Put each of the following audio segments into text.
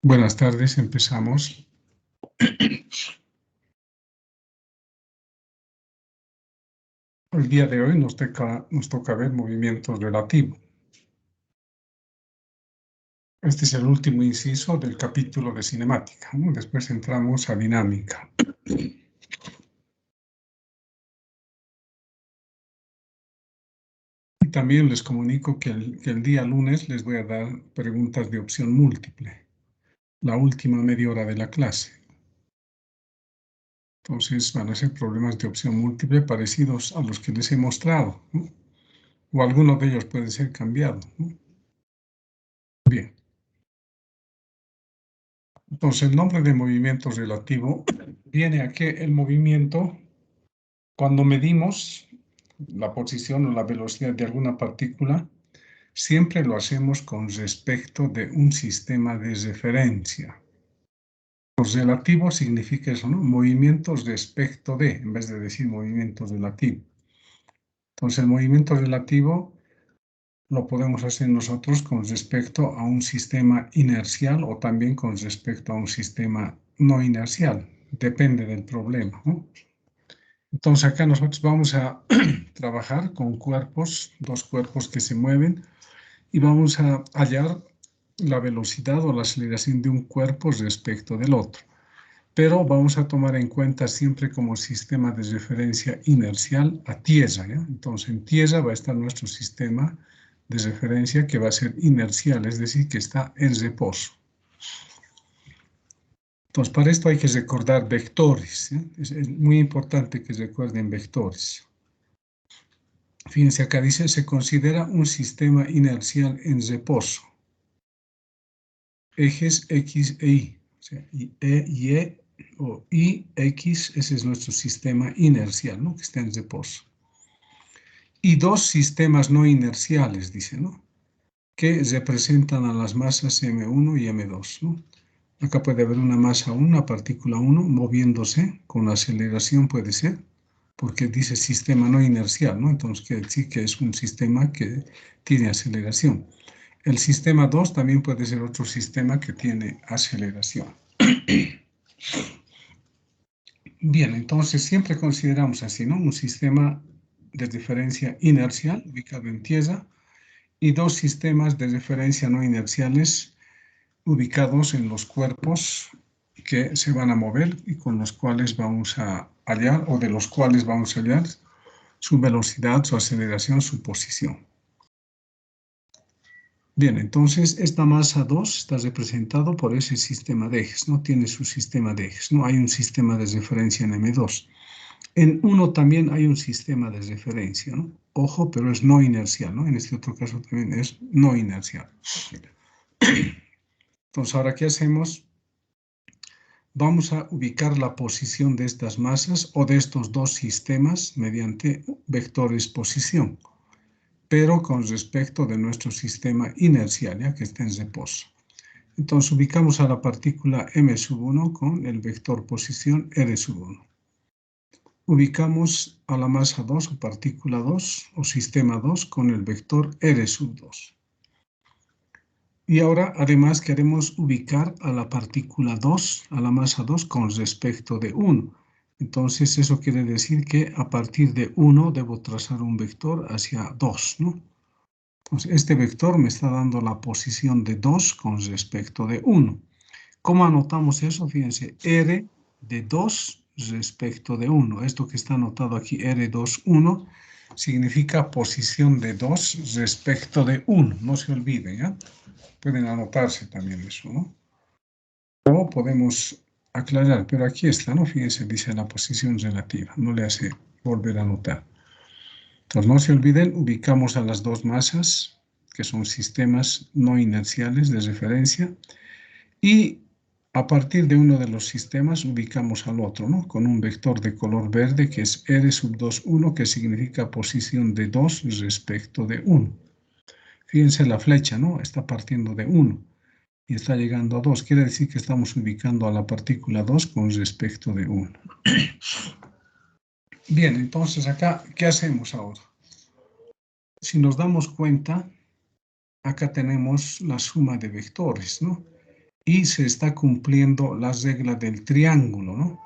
Buenas tardes, empezamos. El día de hoy nos toca ver movimientos relativos. Este es el último inciso del capítulo de cinemática, ¿no? Después entramos a dinámica. Y también les comunico que el día lunes les voy a dar preguntas de opción múltiple, la última media hora de la clase. Entonces van a ser problemas de opción múltiple parecidos a los que les he mostrado, ¿no? O alguno de ellos puede ser cambiado, ¿no? Bien. Entonces, el nombre de movimiento relativo viene a que el movimiento, cuando medimos la posición o la velocidad de alguna partícula, siempre lo hacemos con respecto de un sistema de referencia. Relativo significa eso, ¿no? Movimientos respecto de, en vez de decir movimiento relativo. Entonces, el movimiento relativo lo podemos hacer nosotros con respecto a un sistema inercial o también con respecto a un sistema no inercial. Depende del problema, ¿no? Entonces acá nosotros vamos a trabajar con cuerpos, dos cuerpos que se mueven, y vamos a hallar la velocidad o la aceleración de un cuerpo respecto del otro. Pero vamos a tomar en cuenta siempre como sistema de referencia inercial a tierra, ¿ya? Entonces en tierra va a estar nuestro sistema de referencia que va a ser inercial, es decir, que está en reposo. Entonces para esto hay que recordar vectores, ¿ya? Es muy importante que recuerden vectores. Fíjense, acá dice, se considera un sistema inercial en reposo. Ejes X e Y. O sea, Y o Y, X, ese es nuestro sistema inercial, ¿no? Que está en reposo. Y dos sistemas no inerciales, dice, ¿no? Que representan a las masas M1 y M2, ¿no? Acá puede haber una masa 1, una partícula 1, moviéndose con aceleración, puede ser, porque dice sistema no inercial, ¿no? Entonces quiere decir que es un sistema que tiene aceleración. El sistema 2 también puede ser otro sistema que tiene aceleración. Bien, entonces siempre consideramos así, ¿no? Un sistema de referencia inercial ubicado en tierra y dos sistemas de referencia no inerciales ubicados en los cuerpos que se van a mover y con los cuales vamos a hallar o de los cuales vamos a hallar su velocidad, su aceleración, su posición. Bien, entonces esta masa 2 está representado por ese sistema de ejes, ¿no? Tiene su sistema de ejes, ¿no? Hay un sistema de referencia en M2. En 1 también hay un sistema de referencia, ¿no? Ojo, pero es no inercial, ¿no? En este otro caso también es no inercial. Entonces, ahora, ¿qué hacemos? Vamos a ubicar la posición de estas masas o de estos dos sistemas mediante vectores posición, pero con respecto de nuestro sistema inercial, ya que está en reposo. Entonces ubicamos a la partícula M1 con el vector posición R1. Ubicamos a la masa 2 o partícula 2 o sistema 2 con el vector R2. Y ahora además queremos ubicar a la partícula 2, a la masa 2 con respecto de 1. Entonces eso quiere decir que a partir de 1 debo trazar un vector hacia 2, ¿no? Entonces este vector me está dando la posición de 2 con respecto de 1. ¿Cómo anotamos eso? Fíjense, R de 2 respecto de 1. Esto que está anotado aquí, R2, 1, significa posición de 2 respecto de 1. No se olviden, ¿ya? Pueden anotarse también eso, ¿no? O podemos aclarar, pero aquí está, ¿no? Fíjense, dice la posición relativa. No le hace volver a anotar. Entonces, no se olviden, ubicamos a las dos masas, que son sistemas no inerciales de referencia, y a partir de uno de los sistemas ubicamos al otro, ¿no? Con un vector de color verde que es R2, 1, que significa posición de 2 respecto de 1. Fíjense la flecha, ¿no? Está partiendo de 1 y está llegando a 2. Quiere decir que estamos ubicando a la partícula 2 con respecto de 1. Bien, entonces acá, ¿qué hacemos ahora? Si nos damos cuenta, acá tenemos la suma de vectores, ¿no? y se está cumpliendo la regla del triángulo, ¿no?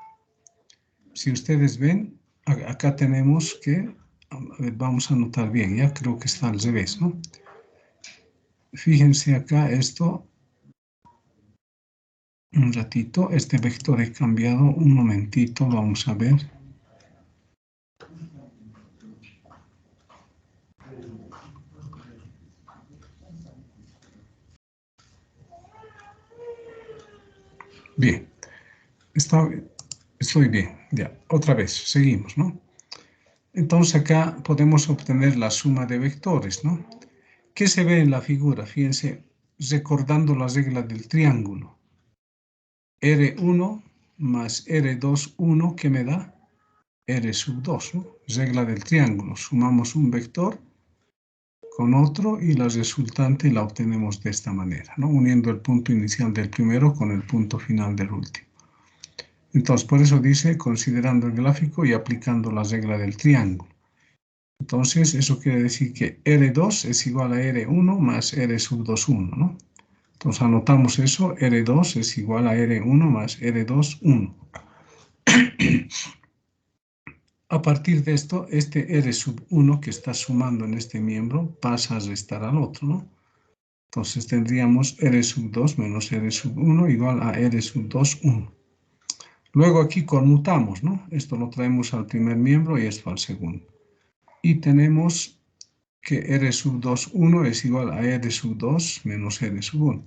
Si ustedes ven, acá tenemos que, a ver, vamos a anotar bien, ya creo que está al revés, ¿no? Fíjense acá esto, un ratito, este vector he cambiado, un momentito, vamos a ver. Bien, estoy bien, ya, otra vez, seguimos, ¿no? Entonces acá podemos obtener la suma de vectores, ¿no? ¿Qué se ve en la figura? Fíjense, recordando la regla del triángulo. R1 más R2, 1, ¿qué me da? R sub 2, ¿no? Regla del triángulo. Sumamos un vector con otro y la resultante la obtenemos de esta manera, ¿no? Uniendo el punto inicial del primero con el punto final del último. Entonces, por eso dice, considerando el gráfico y aplicando la regla del triángulo. Entonces, eso quiere decir que R2 es igual a R1 más R sub 2, 1, ¿no? Entonces, anotamos eso, R2 es igual a R1 más R2, 1. A partir de esto, este R sub 1 que está sumando en este miembro pasa a restar al otro, ¿no? Entonces tendríamos R sub 2 menos R sub 1 igual a R sub 2, 1. Luego aquí conmutamos, ¿no? Esto lo traemos al primer miembro y esto al segundo. Y tenemos que R sub 2, 1 es igual a R sub 2 menos R sub 1.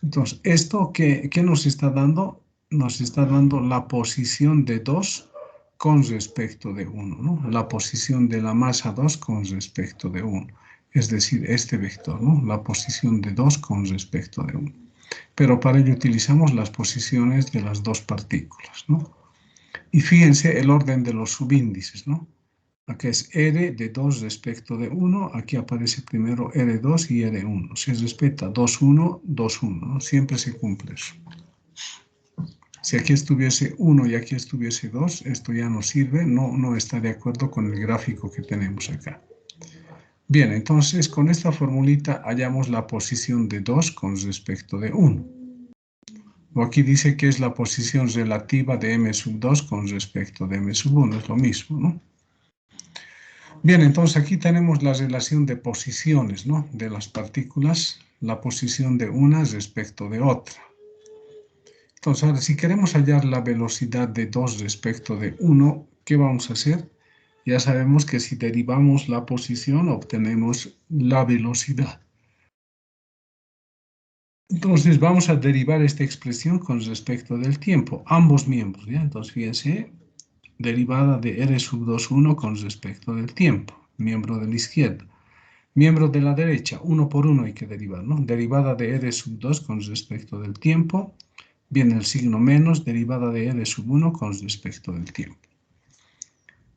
Entonces, ¿esto qué nos está dando? Nos está dando la posición de 2 con respecto de 1, ¿no? La posición de la masa 2 con respecto de 1. Es decir, este vector, ¿no? La posición de 2 con respecto de 1. Pero para ello utilizamos las posiciones de las dos partículas, ¿no? Y fíjense el orden de los subíndices, ¿no? Aquí es R de 2 respecto de 1, aquí aparece primero R2 y R1. Se respeta 2, 1, 2, 1, ¿no? Siempre se cumple eso. Si aquí estuviese 1 y aquí estuviese 2, esto ya no sirve, no está de acuerdo con el gráfico que tenemos acá. Bien, entonces con esta formulita hallamos la posición de 2 con respecto de 1. O aquí dice que es la posición relativa de m sub 2 con respecto de m sub 1, es lo mismo, ¿no? Bien, entonces aquí tenemos la relación de posiciones, ¿no? De las partículas, la posición de una respecto de otra. Entonces, ahora, si queremos hallar la velocidad de 2 respecto de 1, ¿qué vamos a hacer? Ya sabemos que si derivamos la posición, obtenemos la velocidad. Entonces, vamos a derivar esta expresión con respecto del tiempo, ambos miembros, ¿ya? Entonces, fíjense, derivada de R sub 2, 1 con respecto del tiempo, miembro de la izquierda. Miembro de la derecha, uno por uno hay que derivar, ¿no? Derivada de R sub 2 con respecto del tiempo, viene el signo menos, derivada de R sub 1 con respecto del tiempo.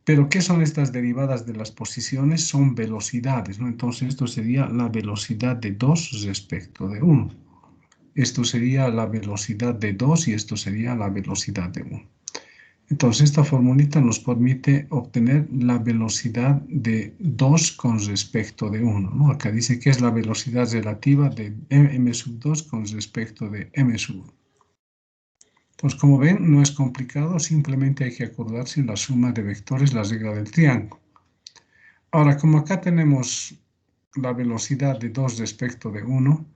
Pero, ¿qué son estas derivadas de las posiciones? Son velocidades, ¿no? Entonces, esto sería la velocidad de 2 respecto de 1. Esto sería la velocidad de 2 y esto sería la velocidad de 1. Entonces, esta formulita nos permite obtener la velocidad de 2 con respecto de 1, ¿no? Acá dice que es la velocidad relativa de m sub 2 con respecto de m sub 1. Entonces, como ven, no es complicado, simplemente hay que acordarse la suma de vectores, la regla del triángulo. Ahora, como acá tenemos la velocidad de 2 respecto de 1,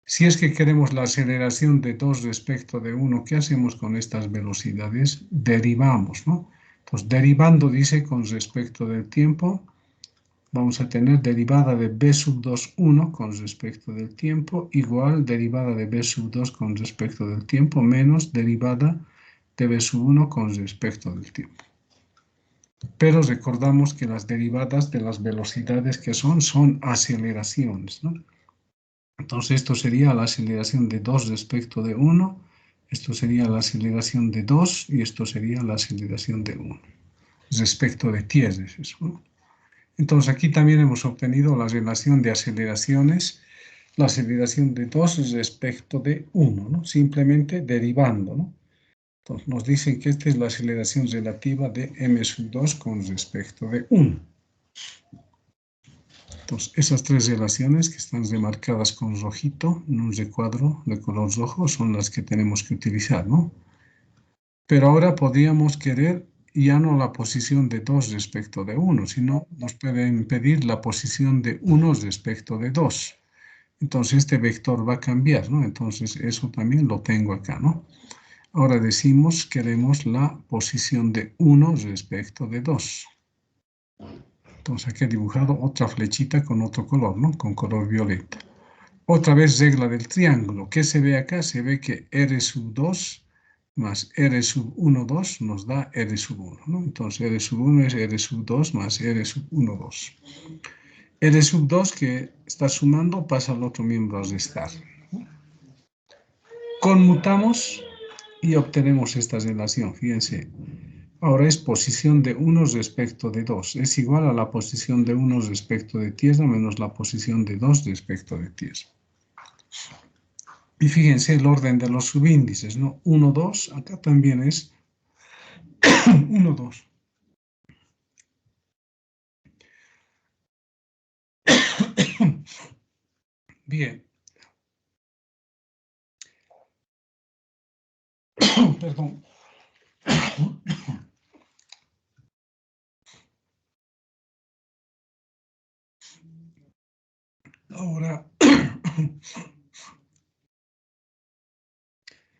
si es que queremos la aceleración de 2 respecto de 1, ¿qué hacemos con estas velocidades? Derivamos, ¿no? Entonces, derivando, dice, con respecto del tiempo, vamos a tener derivada de b sub 2, 1 con respecto del tiempo, igual derivada de b sub 2 con respecto del tiempo, menos derivada de b sub 1 con respecto del tiempo. Pero recordamos que las derivadas de las velocidades que son aceleraciones, ¿no? Entonces esto sería la aceleración de 2 respecto de 1, esto sería la aceleración de 2 y esto sería la aceleración de 1. Respecto de t es eso, ¿no? Entonces aquí también hemos obtenido la relación de aceleraciones, la aceleración de 2 respecto de 1, ¿no? Simplemente derivando, ¿no? Entonces nos dicen que esta es la aceleración relativa de m sub 2 con respecto de 1. Entonces, esas tres relaciones que están remarcadas con rojito en un recuadro de color rojo son las que tenemos que utilizar, ¿no? Pero ahora podríamos querer ya no la posición de 2 respecto de 1, sino nos pueden pedir la posición de 1 respecto de 2. Entonces, este vector va a cambiar, ¿no? Entonces, eso también lo tengo acá, ¿no? Ahora decimos, queremos la posición de 1 respecto de 2. Entonces aquí he dibujado otra flechita con otro color, ¿no? Con color violeta. Otra vez regla del triángulo. ¿Qué se ve acá? Se ve que R sub 2 más R sub 1, 2 nos da R sub 1, ¿no? Entonces R sub 1 es R sub 2 más R sub 1, 2. R sub 2 que está sumando pasa al otro miembro a restar. Conmutamos y obtenemos esta relación. Fíjense. Ahora es posición de 1 respecto de 2. Es igual a la posición de 1 respecto de tierra menos la posición de 2 respecto de tierra. Y fíjense el orden de los subíndices, ¿no? 1, 2, acá también es 1, 2. Bien. Perdón. Ahora,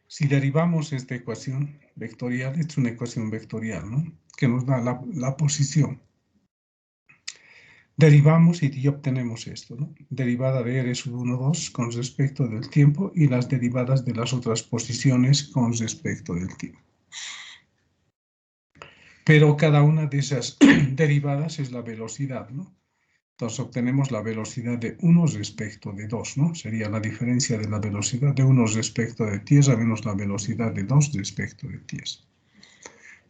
si derivamos esta ecuación vectorial, es una ecuación vectorial, ¿no? Que nos da la posición. Derivamos y obtenemos esto, ¿no? Derivada de R sub 1, 2 con respecto del tiempo y las derivadas de las otras posiciones con respecto del tiempo. Pero cada una de esas derivadas es la velocidad, ¿no? Entonces obtenemos la velocidad de 1 respecto de 2, ¿no? Sería la diferencia de la velocidad de 1 respecto de tierra menos la velocidad de 2 respecto de tierra.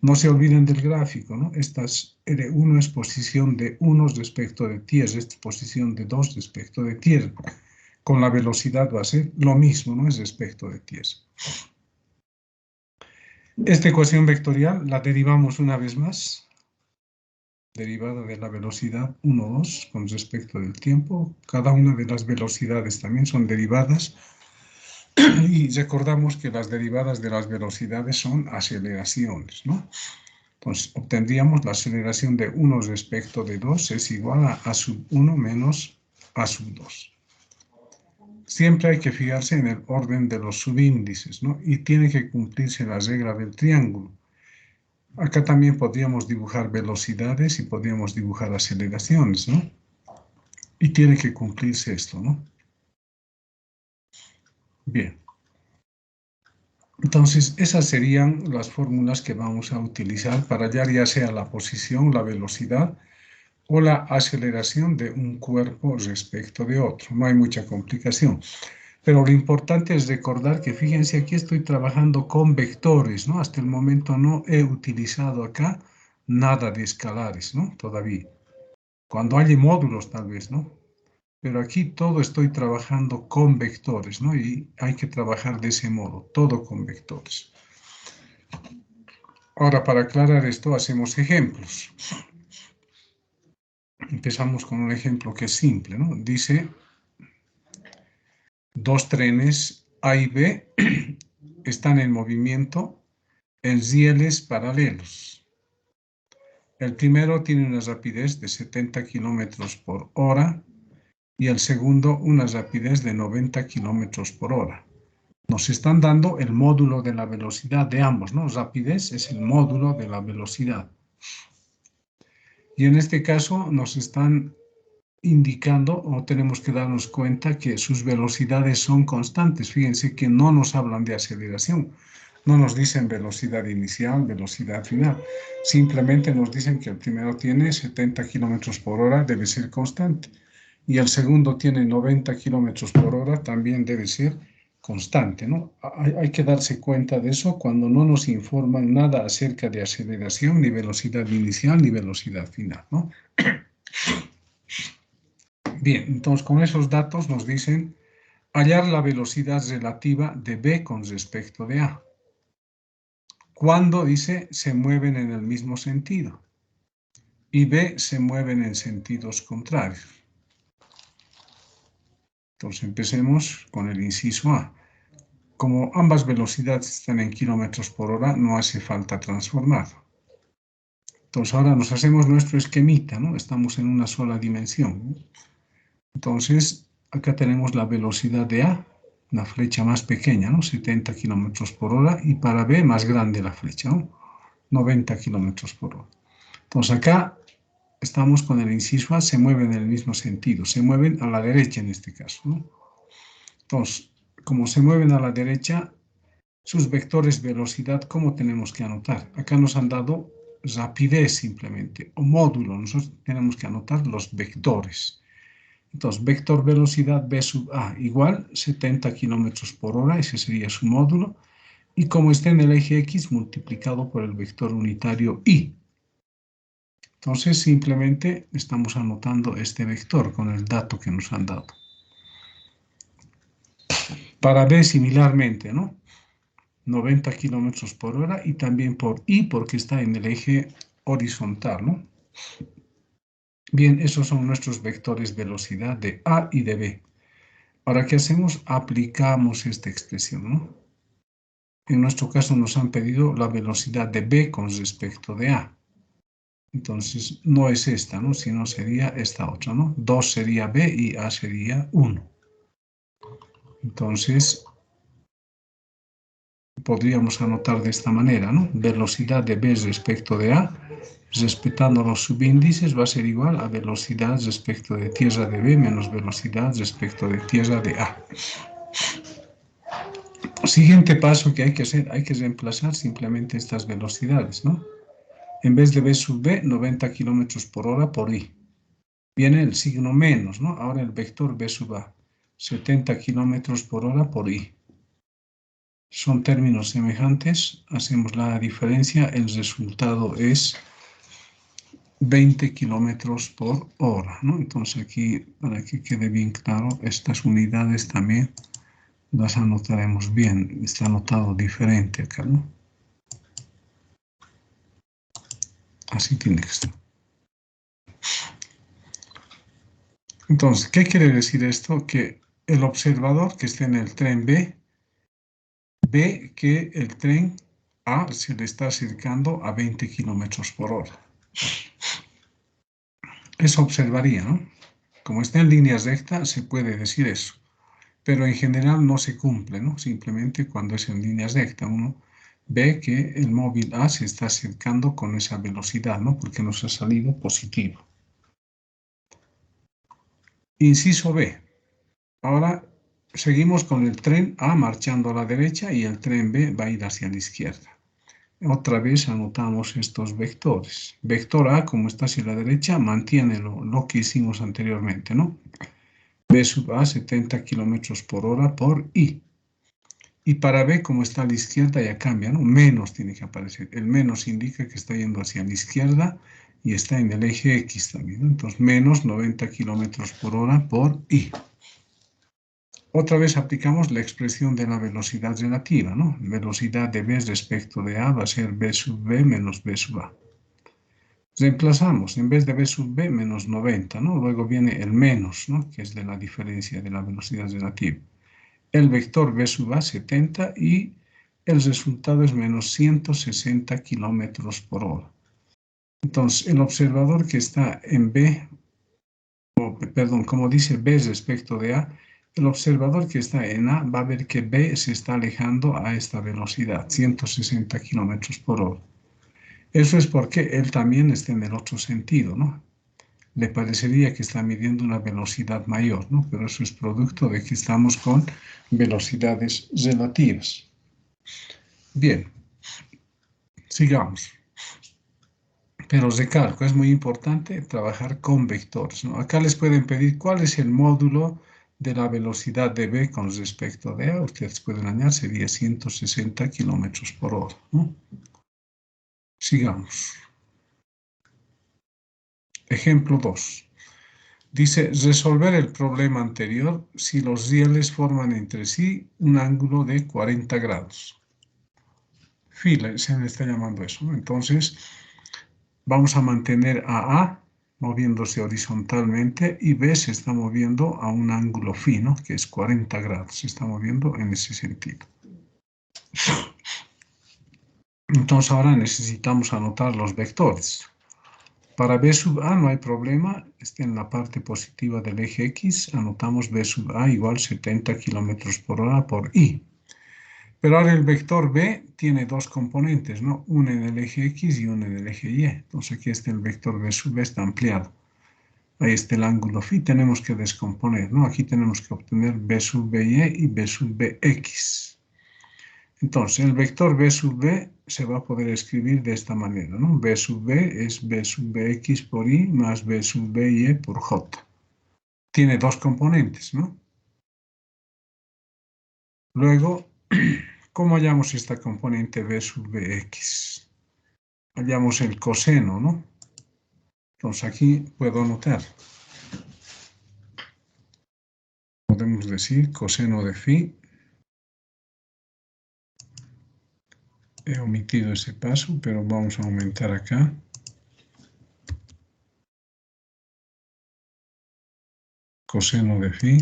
No se olviden del gráfico, ¿no? R1 es posición de 1 respecto de tierra, esta es posición de 2 respecto de tierra. Con la velocidad va a ser lo mismo, ¿no? Es respecto de tierra. Esta ecuación vectorial la derivamos una vez más. Derivada de la velocidad 1, 2 con respecto del tiempo. Cada una de las velocidades también son derivadas. Y recordamos que las derivadas de las velocidades son aceleraciones, ¿no? Entonces, obtendríamos la aceleración de 1 respecto de 2 es igual a A sub 1 menos A sub 2. Siempre hay que fijarse en el orden de los subíndices, ¿no? Y tiene que cumplirse la regla del triángulo. Acá también podríamos dibujar velocidades y podríamos dibujar aceleraciones, ¿no? Y tiene que cumplirse esto, ¿no? Bien. Entonces, esas serían las fórmulas que vamos a utilizar para hallar ya sea la posición, la velocidad o la aceleración de un cuerpo respecto de otro. No hay mucha complicación. Pero lo importante es recordar que, fíjense, aquí estoy trabajando con vectores, ¿no? Hasta el momento no he utilizado acá nada de escalares, ¿no? Todavía. Cuando haya módulos, tal vez, ¿no? Pero aquí todo estoy trabajando con vectores, ¿no? Y hay que trabajar de ese modo, todo con vectores. Ahora, para aclarar esto, hacemos ejemplos. Empezamos con un ejemplo que es simple, ¿no? Dice, dos trenes A y B están en movimiento en rieles paralelos. El primero tiene una rapidez de 70 kilómetros por hora y el segundo una rapidez de 90 kilómetros por hora. Nos están dando el módulo de la velocidad de ambos, ¿no? Rapidez es el módulo de la velocidad. Y en este caso nos están indicando o tenemos que darnos cuenta que sus velocidades son constantes. Fíjense que no nos hablan de aceleración, no nos dicen velocidad inicial, velocidad final. Simplemente nos dicen que el primero tiene 70 kilómetros por hora, debe ser constante. Y el segundo tiene 90 kilómetros por hora, también debe ser constante, ¿no? Hay que darse cuenta de eso cuando no nos informan nada acerca de aceleración, ni velocidad inicial, ni velocidad final, ¿no? Bien, entonces con esos datos nos dicen hallar la velocidad relativa de B con respecto de A. Cuando, dice, se mueven en el mismo sentido y B se mueven en sentidos contrarios. Entonces empecemos con el inciso A. Como ambas velocidades están en kilómetros por hora, no hace falta transformar. Entonces ahora nos hacemos nuestro esquemita, ¿no? Estamos en una sola dimensión, ¿no? Entonces acá tenemos la velocidad de A, la flecha más pequeña, ¿no? 70 kilómetros por hora, y para B más grande la flecha, ¿no? 90 kilómetros por hora. Entonces acá estamos con el inciso A, se mueven en el mismo sentido, se mueven a la derecha en este caso, ¿no? Entonces, como se mueven a la derecha, sus vectores velocidad, ¿cómo tenemos que anotar? Acá nos han dado rapidez simplemente, o módulo. Nosotros tenemos que anotar los vectores. Entonces, vector velocidad B sub A igual 70 kilómetros por hora, ese sería su módulo. Y como está en el eje X, multiplicado por el vector unitario Y. Entonces, simplemente estamos anotando este vector con el dato que nos han dado. Para B, similarmente, ¿no? 90 kilómetros por hora y también por Y porque está en el eje horizontal, ¿no? Bien, esos son nuestros vectores velocidad de A y de B. Ahora, ¿qué hacemos? Aplicamos esta expresión, ¿no? En nuestro caso nos han pedido la velocidad de B con respecto de A. Entonces, no es esta, ¿no? Sino sería esta otra, ¿no? 2 sería B y A sería 1. Entonces, podríamos anotar de esta manera, ¿no? Velocidad de B respecto de A, respetando los subíndices, va a ser igual a velocidad respecto de tierra de B menos velocidad respecto de tierra de A. Siguiente paso que hay que hacer, hay que reemplazar simplemente estas velocidades, ¿no? En vez de B sub B, 90 kilómetros por hora por I. Viene el signo menos, ¿no? Ahora el vector B sub A, 70 kilómetros por hora por I. Son términos semejantes, hacemos la diferencia, el resultado es 20 kilómetros por hora, ¿no? Entonces aquí, para que quede bien claro, estas unidades también las anotaremos bien. Está anotado diferente acá, ¿no? Así tiene que estar. Entonces, ¿qué quiere decir esto? Que el observador que esté en el tren B ve que el tren A se le está acercando a 20 kilómetros por hora. Eso observaría, ¿no? Como está en línea recta, se puede decir eso. Pero en general no se cumple, ¿no? Simplemente cuando es en línea recta, uno ve que el móvil A se está acercando con esa velocidad, ¿no? Porque nos ha salido positivo. Inciso B. Ahora seguimos con el tren A marchando a la derecha y el tren B va a ir hacia la izquierda. Otra vez anotamos estos vectores. Vector A, como está hacia la derecha, mantiene lo que hicimos anteriormente, ¿no? B sub A, 70 kilómetros por hora por I. Y para B, como está a la izquierda, ya cambia, ¿no? Menos tiene que aparecer. El menos indica que está yendo hacia la izquierda y está en el eje X también, ¿no? Entonces, menos 90 kilómetros por hora por I. Otra vez aplicamos la expresión de la velocidad relativa, ¿no? Velocidad de B respecto de A va a ser B sub B menos B sub A. Reemplazamos, en vez de B sub B, menos 90, ¿no? Luego viene el menos, ¿no? Que es de la diferencia de la velocidad relativa. El vector B sub A 70 y el resultado es menos 160 kilómetros por hora. Entonces, el observador que está en B, perdón, como dice B respecto de A, el observador que está en A va a ver que B se está alejando a esta velocidad, 160 kilómetros por hora. Eso es porque él también está en el otro sentido, ¿no? Le parecería que está midiendo una velocidad mayor, ¿no? Pero eso es producto de que estamos con velocidades relativas. Bien, sigamos. Pero recalco, es muy importante trabajar con vectores, ¿no? Acá les pueden pedir cuál es el módulo de la velocidad de B con respecto de A. Ustedes pueden añadir, sería 160 kilómetros por hora, ¿no? Sigamos. Ejemplo 2. Dice, resolver el problema anterior si los rieles forman entre sí un ángulo de 40 grados. Fila, se le está llamando eso, ¿no? Entonces, vamos a mantener a A moviéndose horizontalmente, y B se está moviendo a un ángulo phi, ¿no? Que es 40 grados, se está moviendo en ese sentido. Entonces ahora necesitamos anotar los vectores. Para B sub A no hay problema, está en la parte positiva del eje X, anotamos B sub A igual 70 km por hora por I. Pero ahora el vector B tiene dos componentes, ¿no? Uno en el eje X y uno en el eje Y. Entonces aquí está el vector B sub B, está ampliado. Ahí está el ángulo phi, tenemos que descomponer, ¿no? Aquí tenemos que obtener B sub BY y B sub BX. Entonces, el vector B sub B se va a poder escribir de esta manera, ¿no? B sub B es B sub BX por Y más B sub BY por J. Tiene dos componentes, ¿no? Luego, ¿cómo hallamos esta componente B sub BX? Hallamos el coseno, ¿no? Entonces aquí puedo anotar. Podemos decir coseno de phi. He omitido ese paso, pero vamos a aumentar acá. Coseno de phi.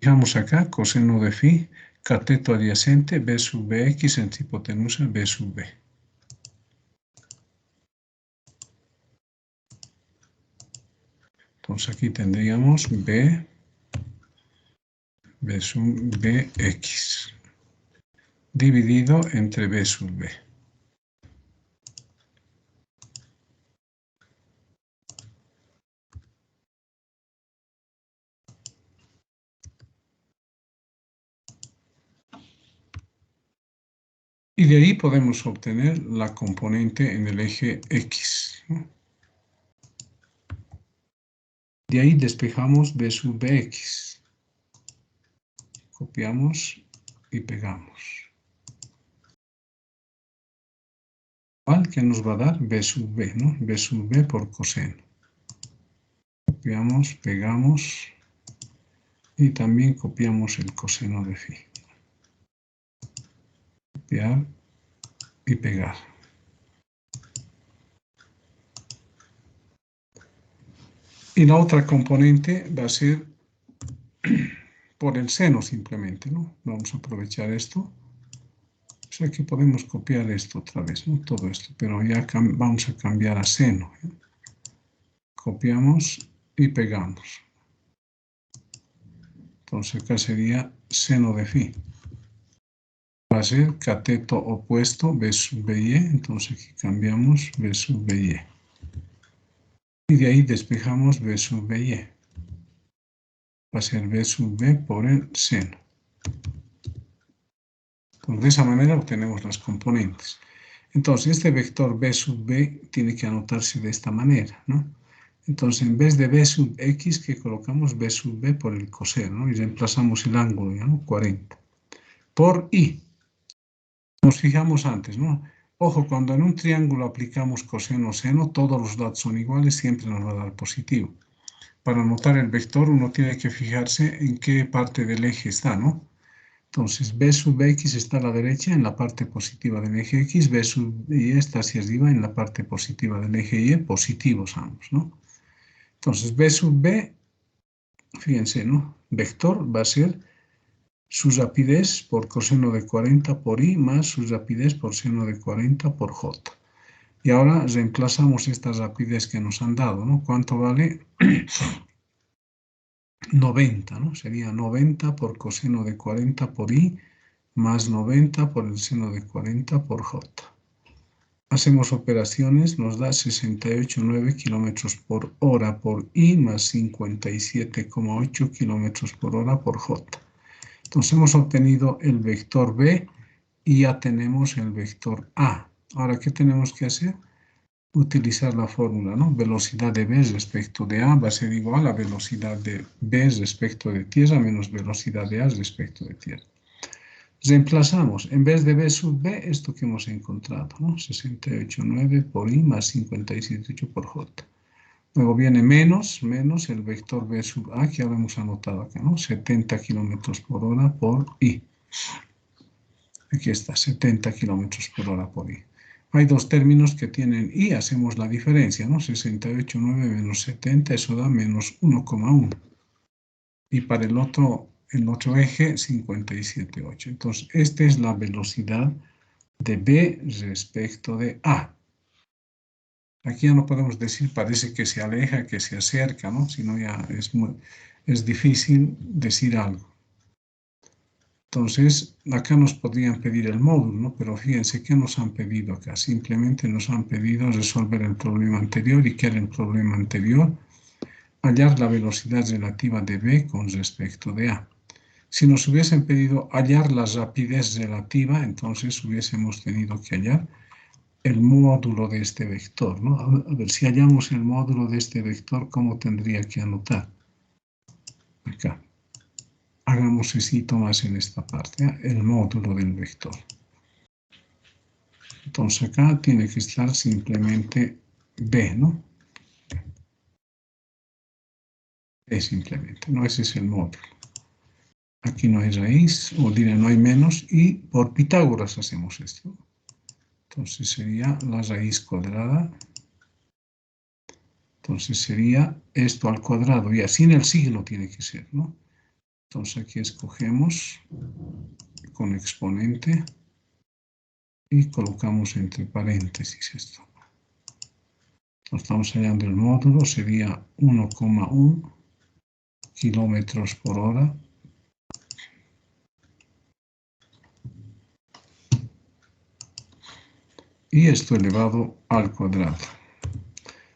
Fijamos acá, coseno de phi, cateto adyacente, B sub Bx en hipotenusa B sub B. Entonces aquí tendríamos B sub Bx dividido entre B sub B. Y de ahí podemos obtener la componente en el eje X, ¿no? De ahí despejamos B sub Bx. Copiamos y pegamos. ¿Qué nos va a dar? B sub B, ¿no? B sub B por coseno. Copiamos, pegamos y también copiamos el coseno de phi. Copiar y pegar. Y la otra componente va a ser por el seno simplemente, ¿no? Vamos a aprovechar esto. O sea que podemos copiar esto otra vez, ¿no? Todo esto, pero ya vamos a cambiar a seno, ¿eh? Copiamos y pegamos. Entonces acá sería seno de phi. Va a ser cateto opuesto B sub BY, entonces aquí cambiamos B sub BY. Y de ahí despejamos B sub BY. Va a ser B sub B por el seno. Entonces, de esa manera obtenemos las componentes. Entonces, este vector B sub B tiene que anotarse de esta manera, ¿no? Entonces, en vez de B sub X, que colocamos B sub B por el coseno, ¿no? Y reemplazamos el ángulo, ¿no? 40. Por I. Nos fijamos antes, ¿no? Ojo, cuando en un triángulo aplicamos coseno-seno, todos los lados son iguales, siempre nos va a dar positivo. Para anotar el vector, uno tiene que fijarse en qué parte del eje está, ¿no? Entonces, B sub X está a la derecha en la parte positiva del eje X, B sub Y está hacia arriba en la parte positiva del eje Y, positivos ambos, ¿no? Entonces, B sub B, fíjense, ¿no? Vector va a ser su rapidez por coseno de 40 por I más su rapidez por seno de 40 por J. Y ahora reemplazamos esta rapidez que nos han dado, ¿no? ¿Cuánto vale? 90, ¿no? Sería 90 por coseno de 40 por I más 90 por el seno de 40 por J. Hacemos operaciones, nos da 68,9 km por hora por I más 57,8 km por hora por J. Entonces hemos obtenido el vector B y ya tenemos el vector A. Ahora, ¿qué tenemos que hacer? Utilizar la fórmula, ¿no? Velocidad de B respecto de A va a ser igual a velocidad de B respecto de tierra menos velocidad de A respecto de tierra. Reemplazamos, en vez de B sub B, esto que hemos encontrado, ¿no? 68,9 por I más 57,8 por J. Luego viene menos el vector B sub A, que ya lo hemos anotado acá, ¿no? 70 km por hora por I. Aquí está, 70 kilómetros por hora por I. Hay dos términos que tienen I, hacemos la diferencia, ¿no? 68,9 menos 70, eso da menos 1,1. Y para el otro eje, 57,8. Entonces, esta es la velocidad de B respecto de A. Aquí ya no podemos decir parece que se aleja, que se acerca, ¿no? Sino ya es difícil decir algo. Entonces, acá nos podrían pedir el módulo, ¿no? Pero fíjense, ¿qué nos han pedido acá? Simplemente nos han pedido resolver el problema anterior. ¿Y qué era el problema anterior? Hallar la velocidad relativa de B con respecto de A. Si nos hubiesen pedido hallar la rapidez relativa, entonces hubiésemos tenido que hallar el módulo de este vector, ¿no? A ver, si hallamos el módulo de este vector, ¿cómo tendría que anotar? Acá. Hagamos esito más en esta parte, ¿eh? El módulo del vector. Entonces acá tiene que estar simplemente B, ¿no? B simplemente, ¿no? Ese es el módulo. Aquí no hay raíz, o diré no hay menos, y por Pitágoras hacemos esto. Entonces sería la raíz cuadrada. Entonces sería esto al cuadrado, y así en el signo tiene que ser, ¿no? Entonces aquí escogemos con exponente y colocamos entre paréntesis esto. Estamos hallando el módulo, sería 1,1 kilómetros por hora. Y esto elevado al cuadrado.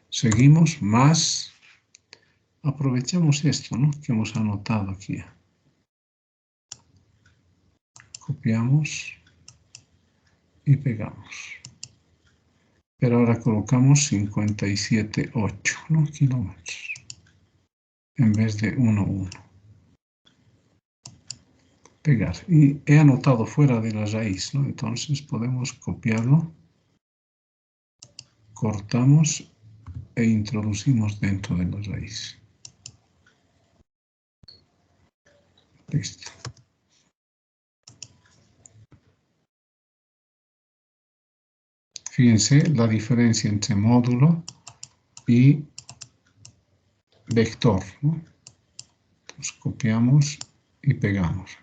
Seguimos más, aprovechamos esto, ¿no? Que hemos anotado aquí. Copiamos y pegamos. Pero ahora colocamos 57,8, ¿no? Kilómetros en vez de 1,1. Pegar. Y he anotado fuera de la raíz, ¿no? Entonces podemos copiarlo, cortamos e introducimos dentro de la raíz. Listo. Fíjense la diferencia entre módulo y vector, ¿no? Entonces copiamos y pegamos.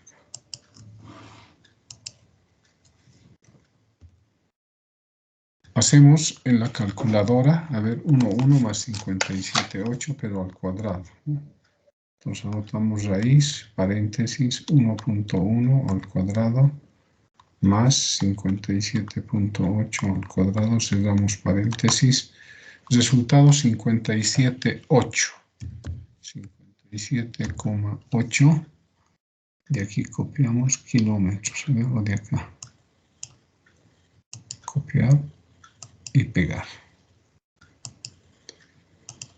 Hacemos en la calculadora, a ver, 1,1 más 57,8, pero al cuadrado, ¿no? Entonces anotamos raíz, paréntesis, 1,1 al cuadrado, más 57,8 al cuadrado, cerramos paréntesis, resultado 57,8. 57,8. De aquí copiamos kilómetros, o de acá. Copiar y pegar.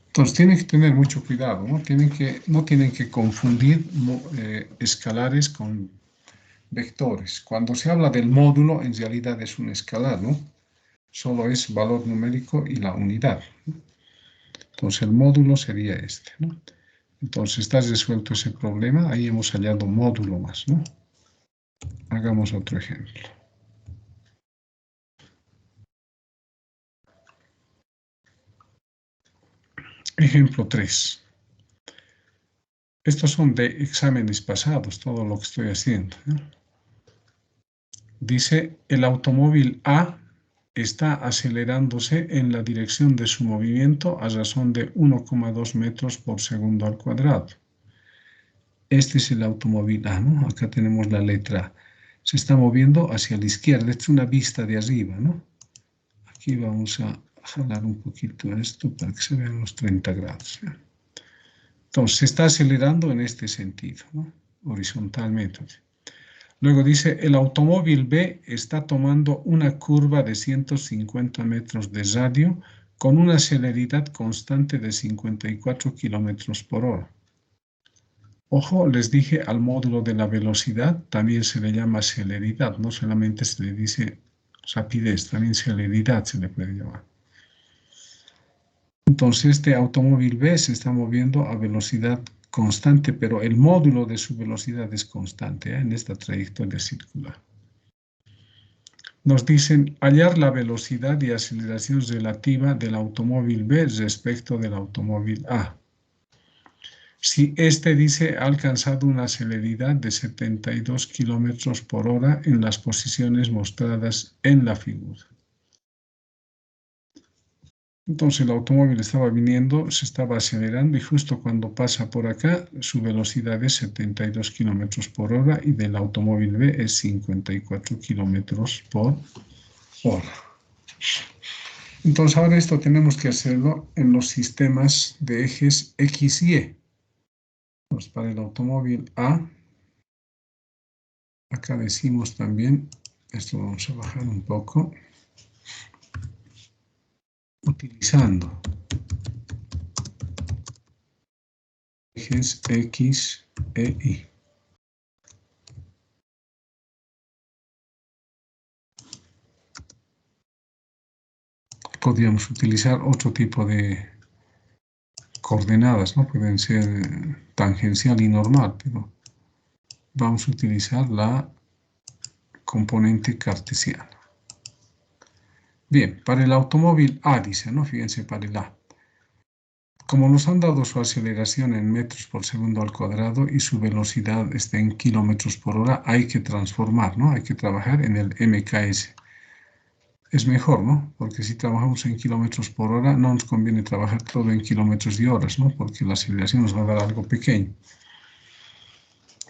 Entonces tienen que tener mucho cuidado, ¿no? No tienen que confundir escalares con vectores. Cuando se habla del módulo, en realidad es un escalar, ¿no? Solo es valor numérico y la unidad, ¿no? Entonces el módulo sería este, ¿no? Entonces está resuelto ese problema. Ahí hemos hallado módulo más, ¿no? Hagamos otro ejemplo. Ejemplo 3. Estos son de exámenes pasados, todo lo que estoy haciendo, ¿no? Dice, el automóvil A está acelerándose en la dirección de su movimiento a razón de 1,2 metros por segundo al cuadrado. Este es el automóvil A, ¿no? Acá tenemos la letra A. Se está moviendo hacia la izquierda. Esta es una vista de arriba, ¿no? Aquí vamos a jalar un poquito esto para que se vean los 30 grados, ¿no? Entonces, se está acelerando en este sentido, ¿no? Horizontalmente. Luego dice, el automóvil B está tomando una curva de 150 metros de radio con una celeridad constante de 54 kilómetros por hora. Ojo, les dije al módulo de la velocidad, también se le llama celeridad, no solamente se le dice rapidez, también celeridad se le puede llamar. Entonces, este automóvil B se está moviendo a velocidad constante, pero el módulo de su velocidad es constante, ¿eh? En esta trayectoria circular. Nos dicen hallar la velocidad y aceleración relativa del automóvil B respecto del automóvil A. Si este dice ha alcanzado una celeridad de 72 kilómetros por hora en las posiciones mostradas en la figura. Entonces el automóvil estaba viniendo, se estaba acelerando y justo cuando pasa por acá su velocidad es 72 kilómetros por hora y del automóvil B es 54 kilómetros por hora. Entonces ahora esto tenemos que hacerlo en los sistemas de ejes X y Y. Pues para el automóvil A, acá decimos también, esto vamos a bajar un poco, utilizando ejes X e Y. Podríamos utilizar otro tipo de coordenadas, ¿no? Pueden ser tangencial y normal, pero vamos a utilizar la componente cartesiana. Bien, para el automóvil A, dice, ¿no? Fíjense, para el A. Como nos han dado su aceleración en metros por segundo al cuadrado y su velocidad está en kilómetros por hora, hay que transformar, ¿no? Hay que trabajar en el MKS. Es mejor, ¿no? Porque si trabajamos en kilómetros por hora, no nos conviene trabajar todo en kilómetros y horas, ¿no? Porque la aceleración nos va a dar algo pequeño.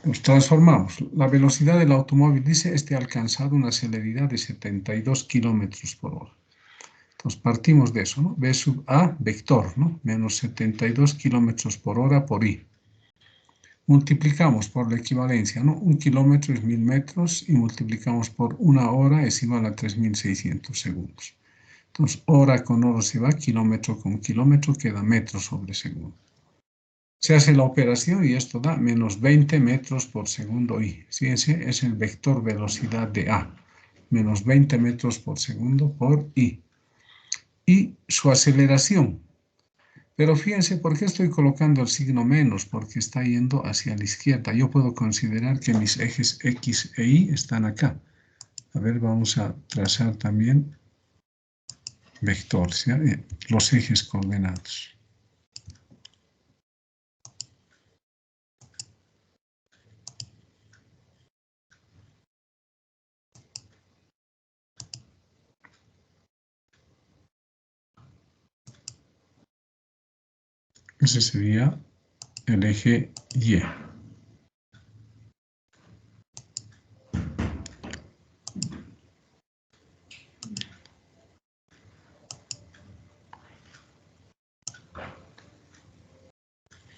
Nos transformamos. La velocidad del automóvil, dice, ha alcanzado una celeridad de 72 kilómetros por hora. Entonces partimos de eso, ¿no? B sub A, vector, ¿no? Menos 72 kilómetros por hora por I. Multiplicamos por la equivalencia, ¿no? 1 kilómetro es 1000 metros y multiplicamos por 1 hora es igual a 3600 segundos. Entonces, hora con hora se va, kilómetro con kilómetro queda metros sobre segundo. Se hace la operación y esto da menos 20 metros por segundo I. Fíjense, es el vector velocidad de A. Menos 20 metros por segundo por I. Y su aceleración. Pero fíjense, ¿por qué estoy colocando el signo menos? Porque está yendo hacia la izquierda. Yo puedo considerar que mis ejes X e Y están acá. A ver, vamos a trazar también vectores, ¿sí? Los ejes coordenados. Ese sería el eje Y.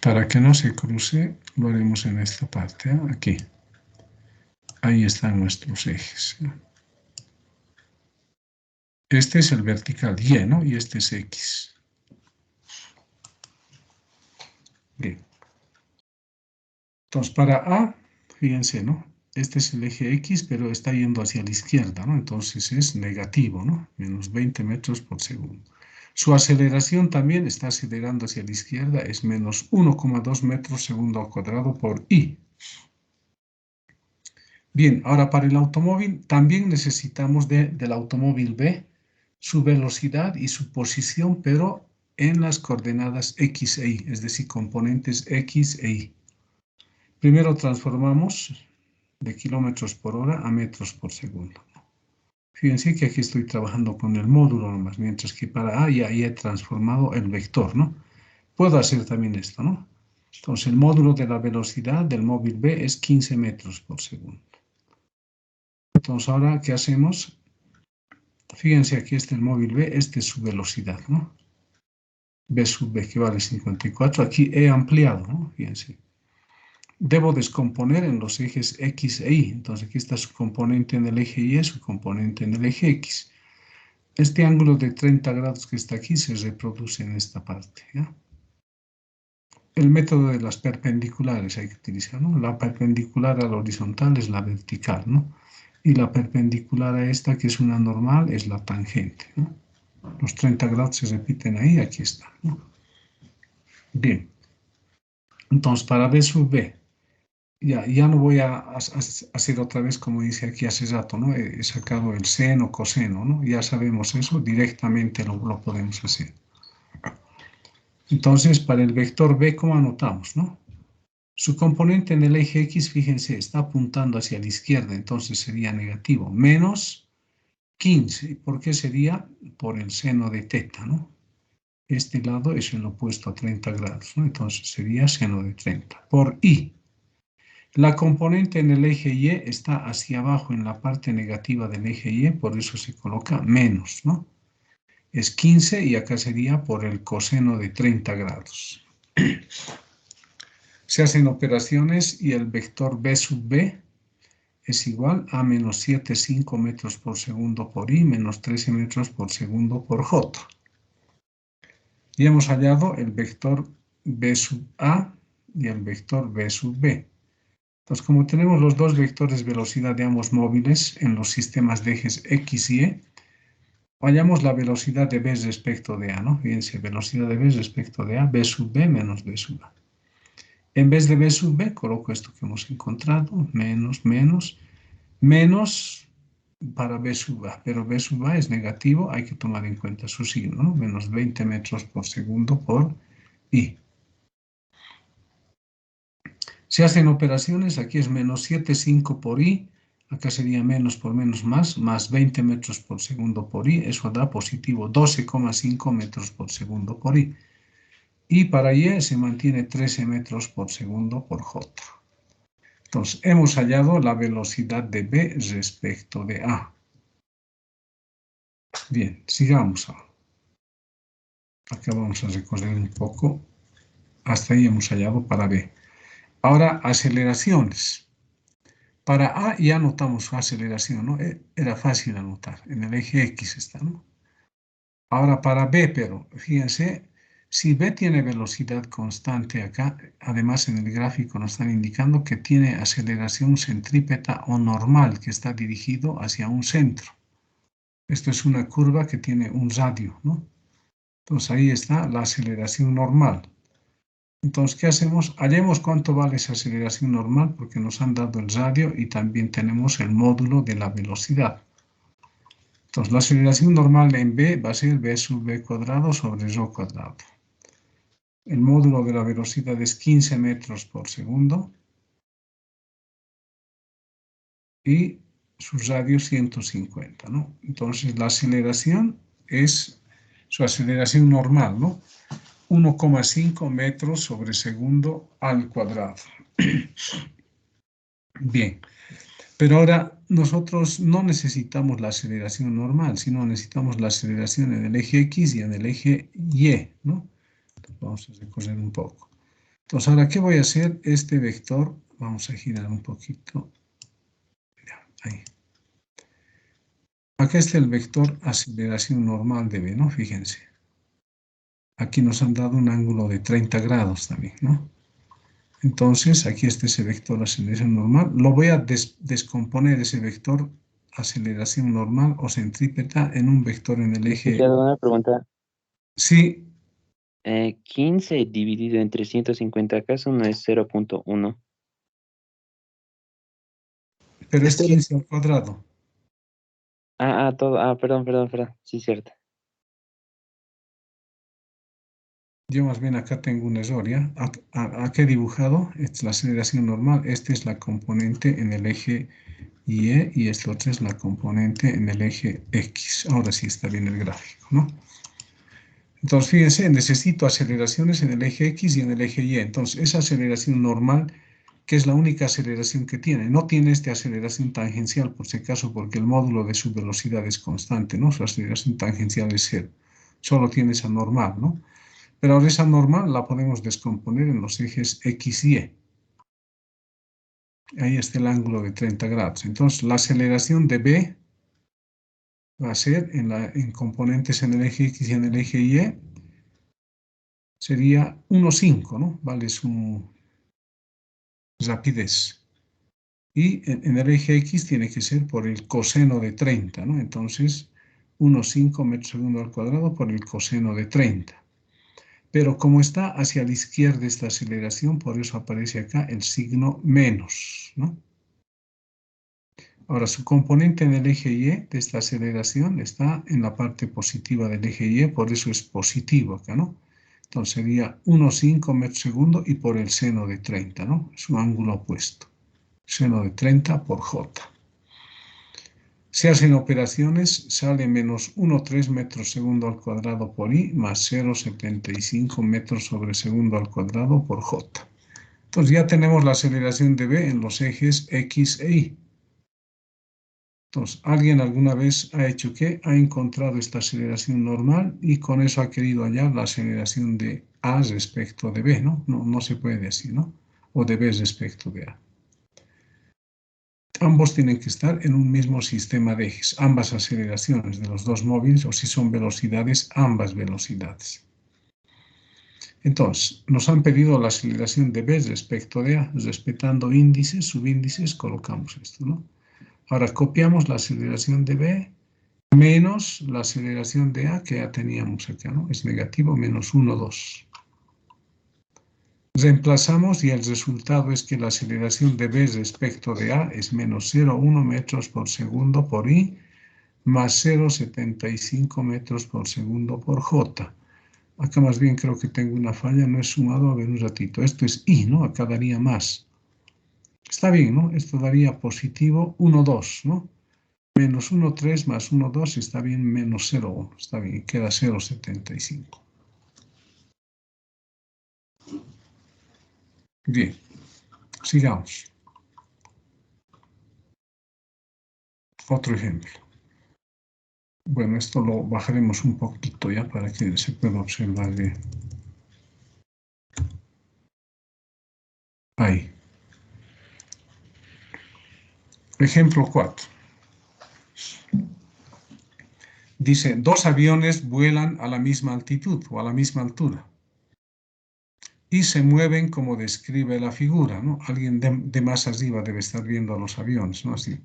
Para que no se cruce, lo haremos en esta parte, ¿eh? Aquí. Ahí están nuestros ejes. Este es el vertical Y, ¿no? Y este es X. Bien. Entonces, para A, fíjense, ¿no? Este es el eje X, pero está yendo hacia la izquierda, ¿no? Entonces es negativo, ¿no? Menos 20 metros por segundo. Su aceleración también está acelerando hacia la izquierda, es menos 1,2 metros segundo al cuadrado por I. Bien, ahora para el automóvil también necesitamos del automóvil B su velocidad y su posición, pero en las coordenadas X e Y, es decir, componentes X e Y. Primero transformamos de kilómetros por hora a metros por segundo. Fíjense que aquí estoy trabajando con el módulo nomás, mientras que para A ya he transformado el vector, ¿no? Puedo hacer también esto, ¿no? Entonces el módulo de la velocidad del móvil B es 15 metros por segundo. Entonces ahora, ¿qué hacemos? Fíjense, aquí está el móvil B, este es su velocidad, ¿no? B sub B que vale 54, aquí he ampliado, ¿no? Fíjense. Debo descomponer en los ejes X e Y, entonces aquí está su componente en el eje Y, su componente en el eje X. Este ángulo de 30 grados que está aquí se reproduce en esta parte, ¿ya? El método de las perpendiculares hay que utilizar, ¿no? La perpendicular a la horizontal es la vertical, ¿no? Y la perpendicular a esta, que es una normal, es la tangente, ¿no? Los 30 grados se repiten ahí, aquí está, ¿no? Bien. Entonces, para B sub B Ya no voy a hacer otra vez como dice aquí hace rato, ¿no? He sacado el seno, coseno, ¿no? Ya sabemos eso, directamente lo podemos hacer. Entonces, para el vector B, ¿cómo anotamos, no? Su componente en el eje X, fíjense, está apuntando hacia la izquierda, entonces sería negativo, menos 15. ¿Por qué sería? Por el seno de teta, ¿no? Este lado es el opuesto a 30 grados, ¿no? Entonces sería seno de 30 por I. La componente en el eje Y está hacia abajo en la parte negativa del eje Y, por eso se coloca menos, ¿no? Es 15 y acá sería por el coseno de 30 grados. Se hacen operaciones y el vector B sub B es igual a menos 7,5 metros por segundo por I menos 13 metros por segundo por J. Y hemos hallado el vector B sub A y el vector B sub B. Entonces, como tenemos los dos vectores velocidad de ambos móviles en los sistemas de ejes X y Y, hallamos la velocidad de B respecto de A, ¿no? Fíjense, velocidad de B respecto de A, B sub B menos B sub A. En vez de B sub B, coloco esto que hemos encontrado, menos para B sub A, pero B sub A es negativo, hay que tomar en cuenta su signo, ¿no? Menos 20 metros por segundo por I. Se hacen operaciones, aquí es menos 7,5 por I, acá sería menos por menos más 20 metros por segundo por I, eso da positivo 12,5 metros por segundo por I. Y para Y se mantiene 13 metros por segundo por J. Entonces, hemos hallado la velocidad de B respecto de A. Bien, sigamos ahora. Acá vamos a recorrer un poco. Hasta ahí hemos hallado para B. Ahora, aceleraciones. Para A ya anotamos su aceleración, ¿no? Era fácil anotar. En el eje X está, ¿no? Ahora para B, pero fíjense, si B tiene velocidad constante acá, además en el gráfico nos están indicando que tiene aceleración centrípeta o normal, que está dirigido hacia un centro. Esto es una curva que tiene un radio, ¿no? Entonces ahí está la aceleración normal. Entonces, ¿qué hacemos? Hallemos cuánto vale esa aceleración normal porque nos han dado el radio y también tenemos el módulo de la velocidad. Entonces, la aceleración normal en B va a ser B sub B cuadrado sobre ρ cuadrado. El módulo de la velocidad es 15 metros por segundo y su radio 150, ¿no? Entonces, la aceleración es su aceleración normal, ¿no? 1,5 metros sobre segundo al cuadrado. Bien, pero ahora nosotros no necesitamos la aceleración normal, sino necesitamos la aceleración en el eje X y en el eje Y, ¿no? Vamos a recorrer un poco. Entonces, ahora, ¿qué voy a hacer? Este vector, vamos a girar un poquito. Ahí. Acá está el vector aceleración normal de B, ¿no? Fíjense. Aquí nos han dado un ángulo de 30 grados también, ¿no? Entonces, aquí está ese vector aceleración normal. Lo voy a descomponer ese vector aceleración normal o centrípeta en un vector en el eje. Te hago una pregunta. Sí, 15 dividido entre 150, ¿acaso no es 0,1? pero es 15 al cuadrado. Perdón. Sí, cierto. Yo más bien acá tengo un error, ¿ya? Acá he dibujado, esta es la aceleración normal, esta es la componente en el eje Y y esta otra es la componente en el eje X. Ahora sí está bien el gráfico, ¿no? Entonces, fíjense, necesito aceleraciones en el eje X y en el eje Y. Entonces, esa aceleración normal, que es la única aceleración que tiene, no tiene esta aceleración tangencial, por si acaso, porque el módulo de su velocidad es constante, ¿no? Su aceleración tangencial es 0. Solo tiene esa normal, ¿no? Pero ahora esa normal la podemos descomponer en los ejes X y Y. Ahí está el ángulo de 30 grados. Entonces, la aceleración de B va a ser en componentes en el eje X y en el eje Y, sería 1,5, ¿no? Vale su rapidez. Y en el eje X tiene que ser por el coseno de 30, ¿no? Entonces, 1,5 metros segundo al cuadrado por el coseno de 30. Pero como está hacia la izquierda esta aceleración, por eso aparece acá el signo menos, ¿no? Ahora, su componente en el eje Y de esta aceleración está en la parte positiva del eje Y, por eso es positivo acá, ¿no? Entonces sería 1,5 metros segundo y por el seno de 30, ¿no? Es un ángulo opuesto. Seno de 30 por J. Se hacen operaciones, sale menos 1,3 metros segundo al cuadrado por I más 0,75 metros sobre segundo al cuadrado por J. Entonces ya tenemos la aceleración de B en los ejes X e Y. Entonces, alguien alguna vez ha hecho ¿qué? Ha encontrado esta aceleración normal y con eso ha querido hallar la aceleración de A respecto de B, ¿no? No se puede decir, ¿no? O de B respecto de A. Ambos tienen que estar en un mismo sistema de ejes, ambas aceleraciones de los dos móviles, o si son velocidades, ambas velocidades. Entonces, nos han pedido la aceleración de B respecto de A, respetando índices, subíndices, colocamos esto, ¿no? Ahora copiamos la aceleración de B menos la aceleración de A que ya teníamos acá, ¿no? Es negativo, menos 1, 2. Reemplazamos y el resultado es que la aceleración de B respecto de A es menos 0,1 metros por segundo por I más 0,75 metros por segundo por J. Acá más bien creo que tengo una falla, no he sumado, a ver un ratito. Esto es I, ¿no? Acá daría más. Está bien, ¿no? Esto daría positivo 1, 2, ¿no? Menos 1, 3 más 1, 2 está bien, menos 0, 1. Está bien, queda 0,75. Bien, sigamos. Otro ejemplo. Bueno, esto lo bajaremos un poquito ya para que se pueda observar bien. Ahí. Ejemplo 4. Dice, dos aviones vuelan a la misma altitud o a la misma altura y se mueven como describe la figura, ¿no? Alguien de más arriba debe estar viendo a los aviones, ¿no? Así.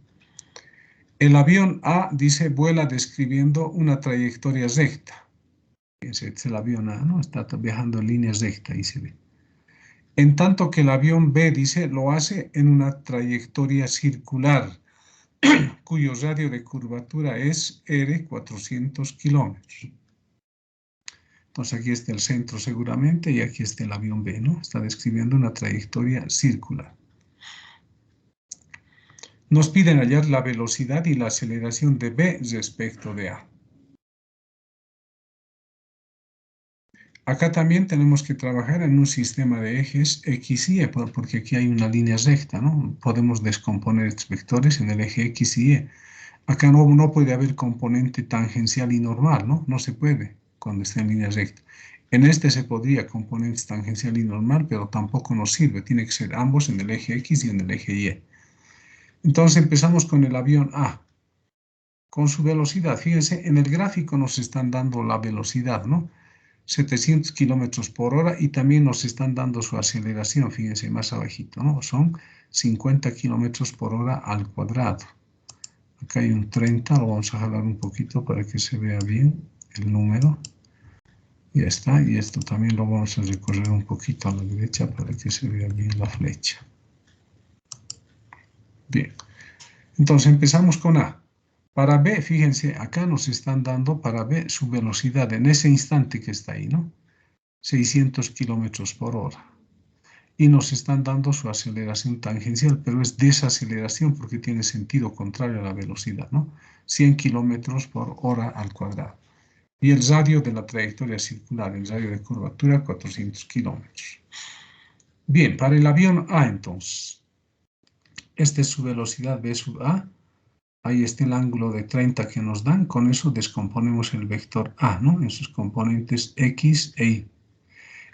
El avión A, dice, vuela describiendo una trayectoria recta. Fíjense, este es el avión A, ¿no? Está viajando en línea recta, ahí se ve. En tanto que el avión B, dice, lo hace en una trayectoria circular, cuyo radio de curvatura es R, 400 kilómetros. Entonces aquí está el centro seguramente y aquí está el avión B, ¿no? Está describiendo una trayectoria circular. Nos piden hallar la velocidad y la aceleración de B respecto de A. Acá también tenemos que trabajar en un sistema de ejes X y Y, porque aquí hay una línea recta, ¿no? Podemos descomponer estos vectores en el eje X y Y. Acá no puede haber componente tangencial y normal, ¿no? No se puede cuando está en línea recta. En este se podría componente tangencial y normal, pero tampoco nos sirve. Tiene que ser ambos en el eje X y en el eje Y. Entonces empezamos con el avión A. Con su velocidad, fíjense, en el gráfico nos están dando la velocidad, ¿no? 700 kilómetros por hora y también nos están dando su aceleración, fíjense más abajito, ¿no? Son 50 kilómetros por hora al cuadrado. Acá hay un 30, lo vamos a jalar un poquito para que se vea bien el número. Ya está, y esto también lo vamos a recorrer un poquito a la derecha para que se vea bien la flecha. Bien, entonces empezamos con A. Para B, fíjense, acá nos están dando para B su velocidad en ese instante que está ahí, ¿no? 600 kilómetros por hora. Y nos están dando su aceleración tangencial, pero es desaceleración porque tiene sentido contrario a la velocidad, ¿no? 100 kilómetros por hora al cuadrado. Y el radio de la trayectoria circular, el radio de curvatura, 400 kilómetros. Bien, para el avión A entonces, esta es su velocidad B sub A. Ahí está el ángulo de 30 que nos dan. Con eso descomponemos el vector A, ¿no? En sus componentes X e Y.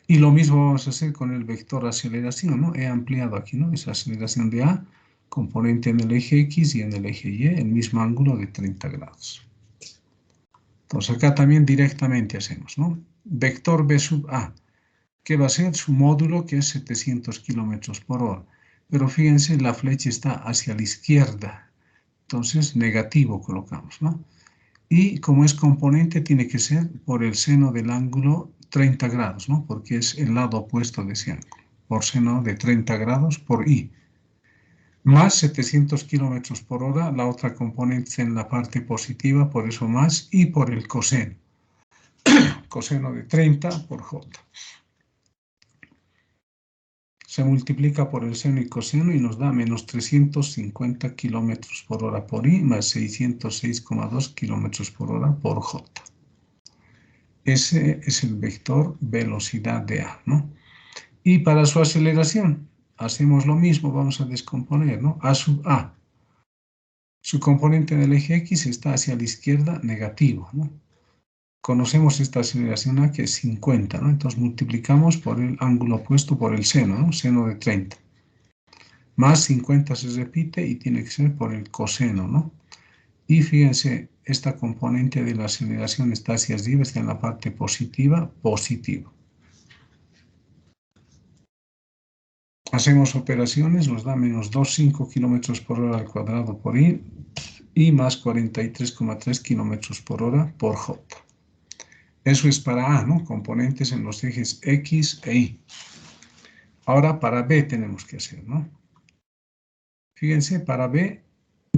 Y lo mismo vamos a hacer con el vector aceleración, ¿no? He ampliado aquí, ¿no? Esa aceleración de A, componente en el eje X y en el eje Y, el mismo ángulo de 30 grados. Entonces acá también directamente hacemos, ¿no? Vector B sub A, que va a ser su módulo, que es 700 kilómetros por hora. Pero fíjense, la flecha está hacia la izquierda. Entonces, negativo colocamos, ¿no? Y como es componente, tiene que ser por el seno del ángulo 30 grados, ¿no? Porque es el lado opuesto de ese ángulo. Por seno de 30 grados por I. Más 700 kilómetros por hora, la otra componente en la parte positiva, por eso más, y por el coseno. Coseno de 30 por J. Se multiplica por el seno y coseno y nos da menos 350 kilómetros por hora por I más 606,2 kilómetros por hora por J. Ese es el vector velocidad de A, ¿no? Y para su aceleración, hacemos lo mismo, vamos a descomponer, ¿no? A sub A. Su componente del eje X está hacia la izquierda, negativo, ¿no? Conocemos esta aceleración A que es 50, ¿no? Entonces multiplicamos por el ángulo opuesto por el seno, ¿no? Seno de 30. Más 50 se repite y tiene que ser por el coseno, ¿no? Y fíjense, esta componente de la aceleración está hacia arriba, está en la parte positiva, positivo. Hacemos operaciones, nos da menos 2,5 kilómetros por hora al cuadrado por I y más 43,3 kilómetros por hora por J. Eso es para A, ¿no? Componentes en los ejes X e Y. Ahora para B tenemos que hacer, ¿no? Fíjense, para B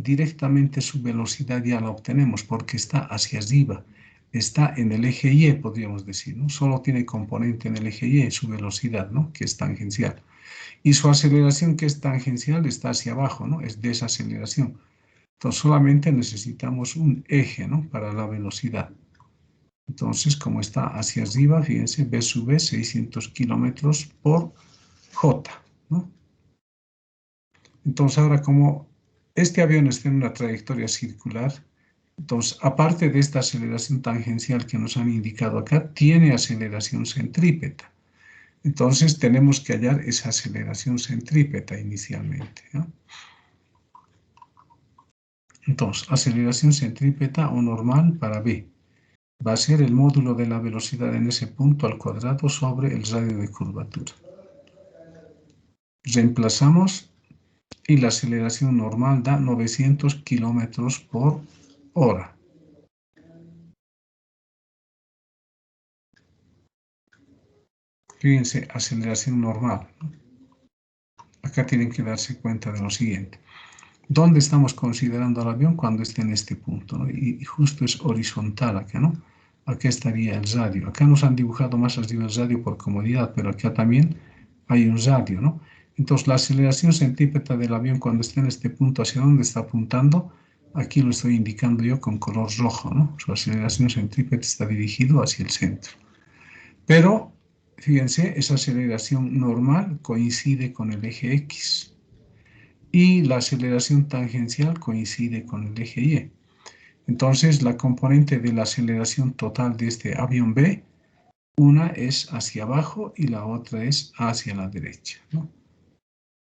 directamente su velocidad ya la obtenemos porque está hacia arriba. Está en el eje Y, podríamos decir, ¿no? Solo tiene componente en el eje Y, su velocidad, ¿no? Que es tangencial. Y su aceleración, que es tangencial, está hacia abajo, ¿no? Es desaceleración. Entonces solamente necesitamos un eje, ¿no? Para la velocidad. Entonces, como está hacia arriba, fíjense, B sub B, 600 kilómetros por J, ¿no? Entonces, ahora como este avión está en una trayectoria circular, entonces, aparte de esta aceleración tangencial que nos han indicado acá, tiene aceleración centrípeta. Entonces, tenemos que hallar esa aceleración centrípeta inicialmente, ¿no? Entonces, aceleración centrípeta o normal para B va a ser el módulo de la velocidad en ese punto al cuadrado sobre el radio de curvatura. Reemplazamos y la aceleración normal da 900 kilómetros por hora. Fíjense, aceleración normal, ¿no? Acá tienen que darse cuenta de lo siguiente. ¿Dónde estamos considerando al avión cuando esté en este punto, ¿no? Y justo es horizontal acá, ¿no? Acá estaría el radio. Acá nos han dibujado más arriba el radio por comodidad, pero acá también hay un radio, ¿no? Entonces, la aceleración centrípeta del avión cuando esté en este punto, ¿hacia dónde está apuntando? Aquí lo estoy indicando yo con color rojo, ¿no? Su aceleración centrípeta está dirigido hacia el centro. Pero, fíjense, esa aceleración normal coincide con el eje X. Y la aceleración tangencial coincide con el eje Y. Entonces, la componente de la aceleración total de este avión B, una es hacia abajo y la otra es hacia la derecha, ¿no?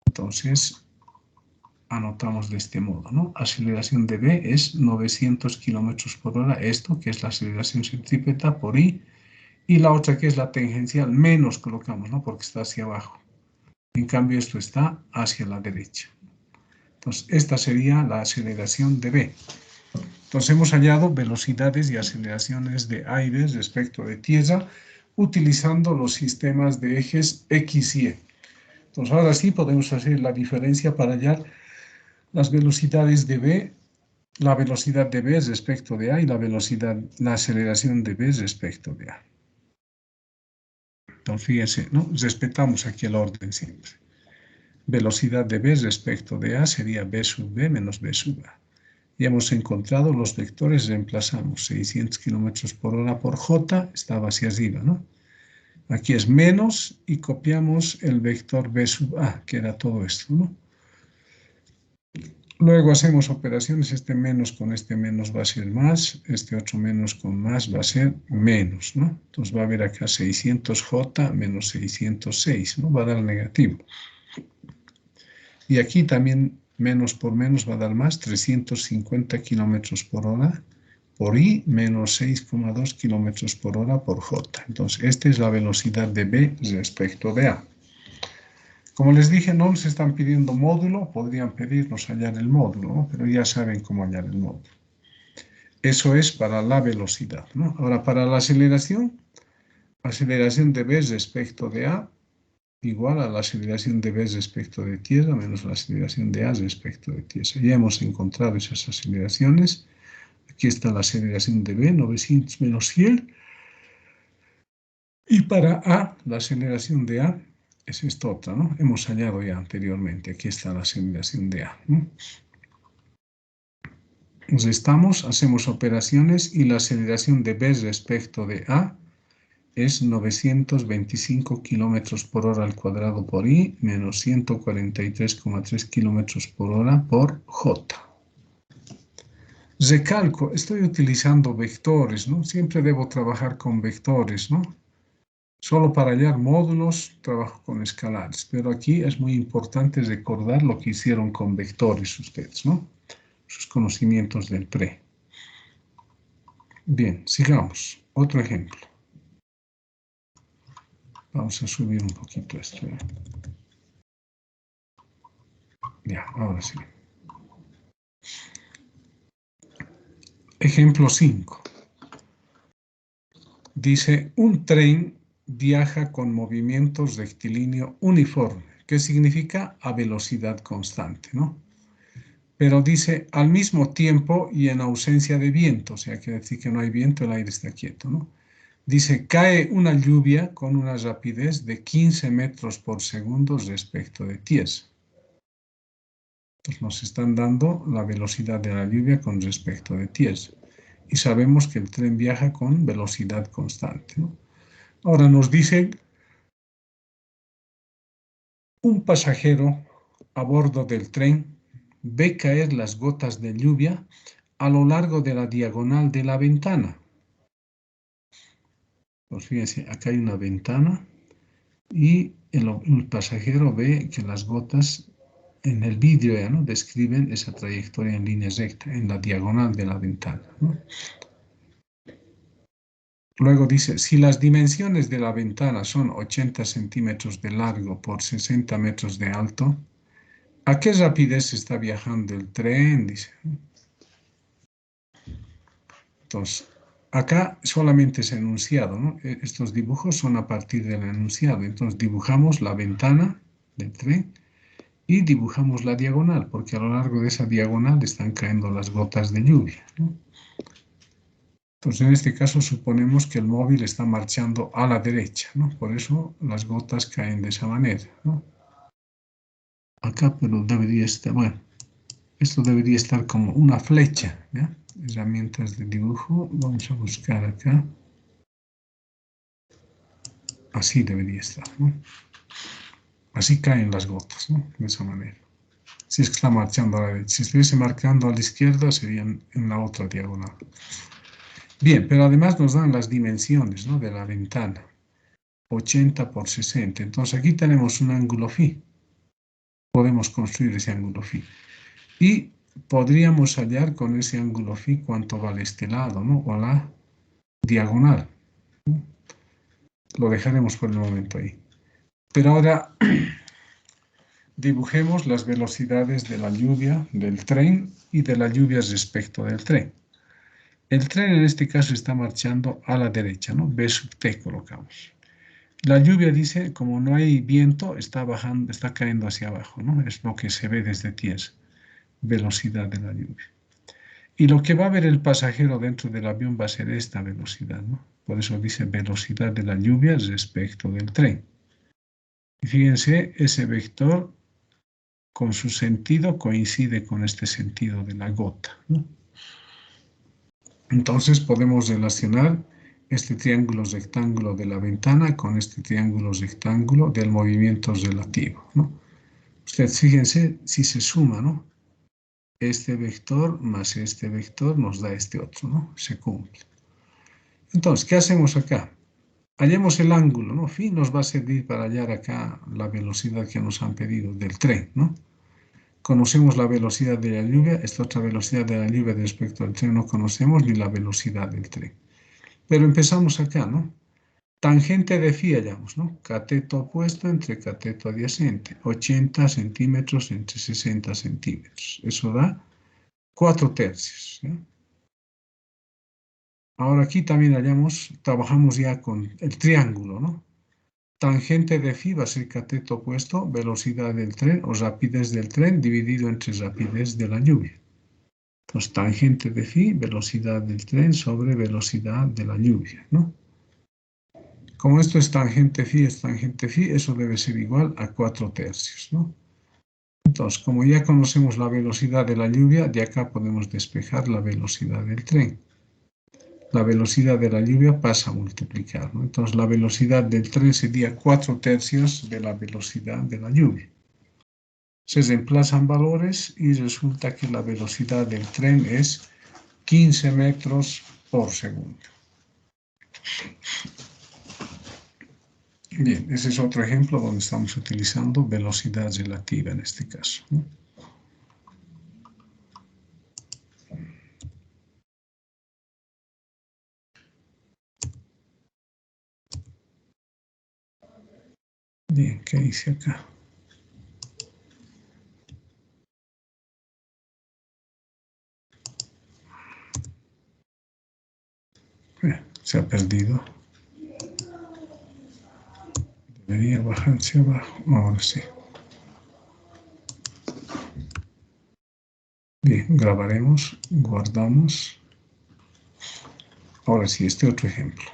Entonces, anotamos de este modo, ¿no? Aceleración de B es 900 kilómetros por hora, esto que es la aceleración centrípeta por I, y la otra que es la tangencial, menos colocamos, ¿no? Porque está hacia abajo. En cambio, esto está hacia la derecha. Entonces, esta sería la aceleración de B. Entonces, hemos hallado velocidades y aceleraciones de aire respecto de tierra utilizando los sistemas de ejes X y Y. Entonces, ahora sí podemos hacer la diferencia para hallar las velocidades de B, la velocidad de B respecto de A y la aceleración de B respecto de A. Entonces, fíjense, ¿no? Respetamos aquí el orden siempre. Velocidad de B respecto de A sería B sub B menos B sub A. Ya hemos encontrado los vectores, reemplazamos 600 kilómetros por hora por J, estaba hacia arriba, ¿no? Aquí es menos y copiamos el vector B sub A, que era todo esto, ¿no? Luego hacemos operaciones, este menos con este menos va a ser más, este otro menos con más va a ser menos, ¿no? Entonces va a haber acá 600J menos 606, ¿no? Va a dar negativo. Y aquí también menos por menos va a dar más, 350 kilómetros por hora por I menos 6,2 kilómetros por hora por J. Entonces, esta es la velocidad de B respecto de A. Como les dije, no nos están pidiendo módulo, podrían pedirnos hallar el módulo, ¿no? Pero ya saben cómo hallar el módulo. Eso es para la velocidad, ¿no? Ahora, para la aceleración, aceleración de B respecto de A igual a la aceleración de B respecto de tierra menos la aceleración de A respecto de tierra. Ya hemos encontrado esas aceleraciones. Aquí está la aceleración de B, 900 menos 100. Y para A, la aceleración de A es esta otra, ¿no? Hemos hallado ya anteriormente. Aquí está la aceleración de A, ¿no? Restamos, hacemos operaciones y la aceleración de B respecto de A es 925 kilómetros por hora al cuadrado por I menos 143,3 kilómetros por hora por J. Recalco, estoy utilizando vectores, ¿no? Siempre debo trabajar con vectores, ¿no? Solo para hallar módulos trabajo con escalares, pero aquí es muy importante recordar lo que hicieron con vectores ustedes, ¿no? Sus conocimientos del pre. Bien, sigamos. Otro ejemplo. Vamos a subir un poquito esto. Ya, ahora sí. Ejemplo 5. Dice, un tren viaja con movimiento rectilíneo uniforme, que significa a velocidad constante, ¿no? Pero dice, al mismo tiempo y en ausencia de viento, o sea, quiere decir que no hay viento, el aire está quieto, ¿no? Dice, cae una lluvia con una rapidez de 15 metros por segundo respecto de tierra. Entonces nos están dando la velocidad de la lluvia con respecto de tierra. Y sabemos que el tren viaja con velocidad constante, ¿no? Ahora nos dicen, un pasajero a bordo del tren ve caer las gotas de lluvia a lo largo de la diagonal de la ventana. Pues fíjense, acá hay una ventana y el pasajero ve que las gotas en el vídeo ya, ¿no? Describen esa trayectoria en línea recta, en la diagonal de la ventana, ¿no? Luego dice, si las dimensiones de la ventana son 80 centímetros de largo por 60 metros de alto, ¿a qué rapidez está viajando el tren? Dice. Entonces, acá solamente es enunciado, ¿no? Estos dibujos son a partir del enunciado. Entonces, dibujamos la ventana del tren y dibujamos la diagonal, porque a lo largo de esa diagonal están cayendo las gotas de lluvia, ¿no? Entonces, en este caso, suponemos que el móvil está marchando a la derecha, ¿no? Por eso las gotas caen de esa manera, ¿no? Acá, pero debería estar, bueno, esto debería estar como una flecha, ¿ya? Herramientas de dibujo, vamos a buscar acá. Así debería estar, ¿no? Así caen las gotas, ¿no? De esa manera. Si es que está marchando a la derecha. Si estuviese marcando a la izquierda, serían en la otra diagonal. Bien, pero además nos dan las dimensiones, ¿no? De la ventana. 80 por 60. Entonces aquí tenemos un ángulo phi. Podemos construir ese ángulo phi. Y podríamos hallar con ese ángulo phi cuánto vale este lado, ¿no? O la diagonal. Lo dejaremos por el momento ahí. Pero ahora dibujemos las velocidades de la lluvia del tren y de la lluvia respecto del tren. El tren en este caso está marchando a la derecha, ¿no? B sub T colocamos. La lluvia dice, como no hay viento, está bajando, está cayendo hacia abajo, ¿no? Es lo que se ve desde tierra, velocidad de la lluvia. Y lo que va a ver el pasajero dentro del avión va a ser esta velocidad, ¿no? Por eso dice velocidad de la lluvia respecto del tren. Y fíjense, ese vector con su sentido coincide con este sentido de la gota, ¿no? Entonces podemos relacionar este triángulo rectángulo de la ventana con este triángulo rectángulo del movimiento relativo, ¿no? Ustedes fíjense si se suma, ¿no? Este vector más este vector nos da este otro, ¿no? Se cumple. Entonces, ¿qué hacemos acá? Hallemos el ángulo, ¿no? Phi nos va a servir para hallar acá la velocidad que nos han pedido del tren, ¿no? Conocemos la velocidad de la lluvia, esta otra velocidad de la lluvia respecto al tren no conocemos ni la velocidad del tren. Pero empezamos acá, ¿no? Tangente de phi hallamos, ¿no? Cateto opuesto entre cateto adyacente, 80 centímetros entre 60 centímetros. Eso da 4 tercios, ¿sí? Ahora aquí también trabajamos ya con el triángulo, ¿no? Tangente de phi va a ser cateto opuesto, velocidad del tren o rapidez del tren dividido entre rapidez de la lluvia. Entonces, tangente de phi, velocidad del tren sobre velocidad de la lluvia, ¿no? Como esto es tangente phi, eso debe ser igual a 4/3, ¿no? Entonces, como ya conocemos la velocidad de la lluvia, de acá podemos despejar la velocidad del tren. La velocidad de la lluvia pasa a multiplicar, ¿no? Entonces, la velocidad del tren sería 4/3 de la velocidad de la lluvia. Se reemplazan valores y resulta que la velocidad del tren es 15 metros por segundo. Bien, ese es otro ejemplo donde estamos utilizando velocidad relativa en este caso, ¿no? Bien, ¿qué hice acá? Se ha perdido. Debería bajar hacia abajo. Ahora sí. Bien, grabaremos, guardamos. Ahora sí, este otro ejemplo.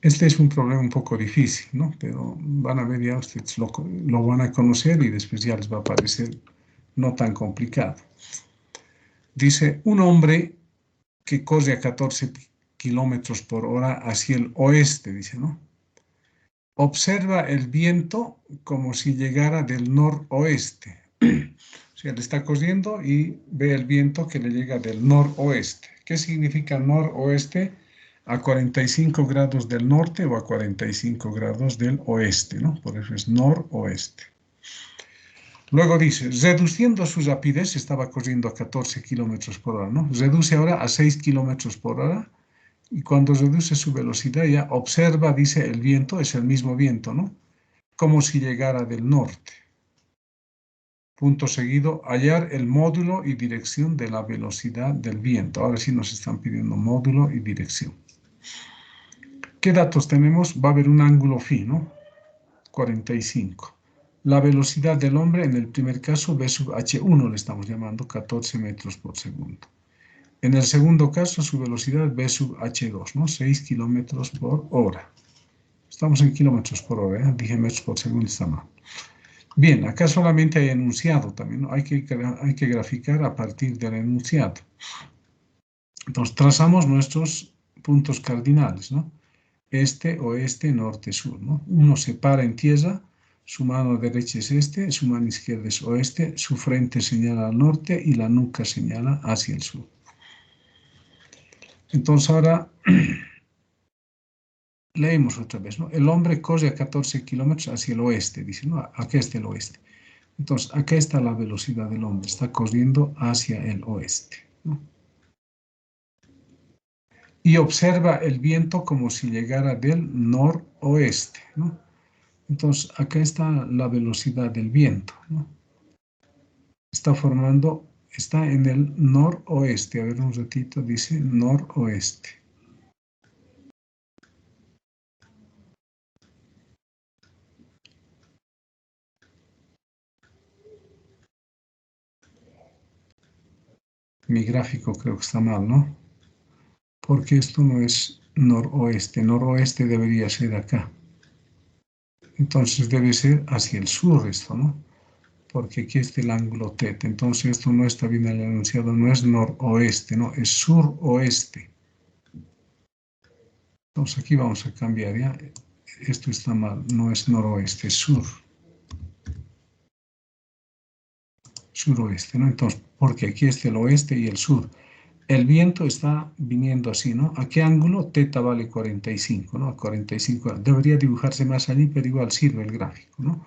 Este es un problema un poco difícil, ¿no? Pero van a ver ya ustedes, lo van a conocer y después ya les va a parecer no tan complicado. Dice, un hombre que corre a 14 kilómetros por hora hacia el oeste, dice, ¿no? Observa el viento como si llegara del noroeste. O sea, le está corriendo y ve el viento que le llega del noroeste. ¿Qué significa noroeste? A 45 grados del norte o a 45 grados del oeste, ¿no? Por eso es noroeste. Luego dice, reduciendo su rapidez, estaba corriendo a 14 kilómetros por hora, ¿no? Reduce ahora a 6 kilómetros por hora y cuando reduce su velocidad ya observa, dice, el viento, es el mismo viento, ¿no? Como si llegara del norte. Punto seguido, hallar el módulo y dirección de la velocidad del viento. Ahora sí nos están pidiendo módulo y dirección. ¿Qué datos tenemos? Va a haber un ángulo phi, ¿no? 45. La velocidad del hombre, en el primer caso, v sub h1 le estamos llamando, 14 metros por segundo. En el segundo caso, su velocidad v sub h2, ¿no? 6 kilómetros por hora. Estamos en kilómetros por hora, ¿eh? Dije metros por segundo, está mal. Bien, acá solamente hay enunciado también, ¿no? Hay que graficar a partir del enunciado. Entonces, trazamos nuestros puntos cardinales, ¿no? Este, oeste, norte, sur, ¿no? Uno se para en tierra, su mano derecha es este, su mano izquierda es oeste, su frente señala al norte y la nuca señala hacia el sur. Entonces, ahora leemos otra vez, ¿no? El hombre corre a 14 kilómetros hacia el oeste, dice, ¿no? Acá está el oeste. Entonces, acá está la velocidad del hombre, está corriendo hacia el oeste, ¿no? Y observa el viento como si llegara del noroeste, ¿no? Entonces, acá está la velocidad del viento, ¿no? Está en el noroeste. A ver un ratito, dice noroeste. Mi gráfico creo que está mal, ¿no? Porque esto no es noroeste. Noroeste debería ser acá. Entonces debe ser hacia el sur esto, ¿no? Porque aquí está el ángulo θ. Entonces esto no está bien anunciado, no es noroeste, no, es suroeste. Entonces aquí vamos a cambiar ya. Esto está mal, no es noroeste, es sur. Suroeste, ¿no? Entonces, porque aquí está el oeste y el sur. El viento está viniendo así, ¿no? ¿A qué ángulo? Θ vale 45, ¿no? A 45. Debería dibujarse más allí, pero igual sirve el gráfico, ¿no?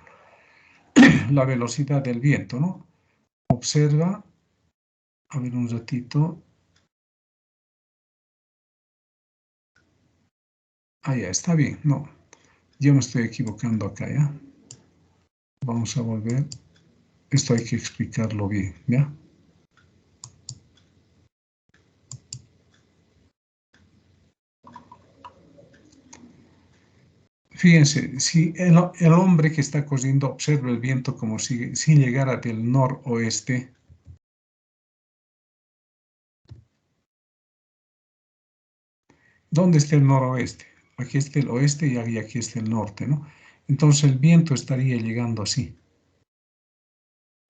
La velocidad del viento, ¿no? Observa, a ver un ratito. Ah, ya, está bien, no. Yo me estoy equivocando acá, ¿ya? Vamos a volver. Esto hay que explicarlo bien, ¿ya? Fíjense, si el hombre que está cosiendo observa el viento como si llegara del noroeste, ¿dónde está el noroeste? Aquí está el oeste y aquí está el norte, ¿no? Entonces el viento estaría llegando así,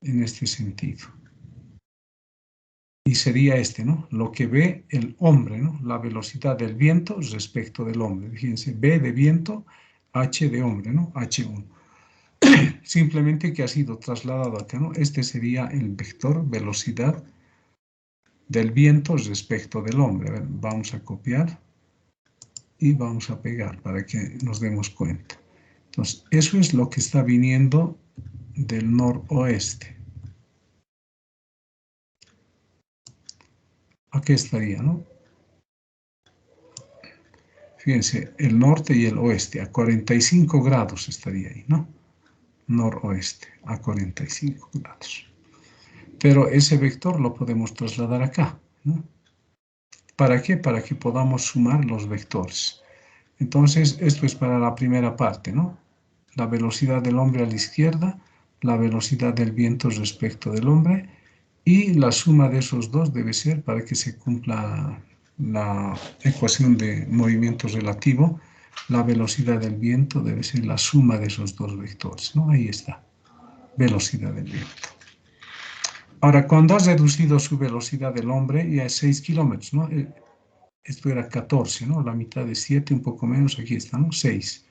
en este sentido. Y sería este, ¿no? Lo que ve el hombre, ¿no? La velocidad del viento respecto del hombre. Fíjense, V de viento, H de hombre, ¿no? H1. Simplemente que ha sido trasladado acá, ¿no? Este sería el vector velocidad del viento respecto del hombre. A ver, vamos a copiar y vamos a pegar para que nos demos cuenta. Entonces, eso es lo que está viniendo del noroeste. Aquí estaría, ¿no? Fíjense, el norte y el oeste, a 45 grados estaría ahí, ¿no? Noroeste, a 45 grados. Pero ese vector lo podemos trasladar acá, ¿no? ¿Para qué? Para que podamos sumar los vectores. Entonces, esto es para la primera parte, ¿no? La velocidad del hombre a la izquierda, la velocidad del viento respecto del hombre, y la suma de esos dos debe ser para que se cumpla la ecuación de movimiento relativo. La velocidad del viento debe ser la suma de esos dos vectores, ¿no? Ahí está, velocidad del viento. Ahora, cuando has reducido su velocidad del hombre, ya es 6 kilómetros, ¿no? Esto era 14, ¿no? La mitad de 7, un poco menos, aquí está, ¿no? 6.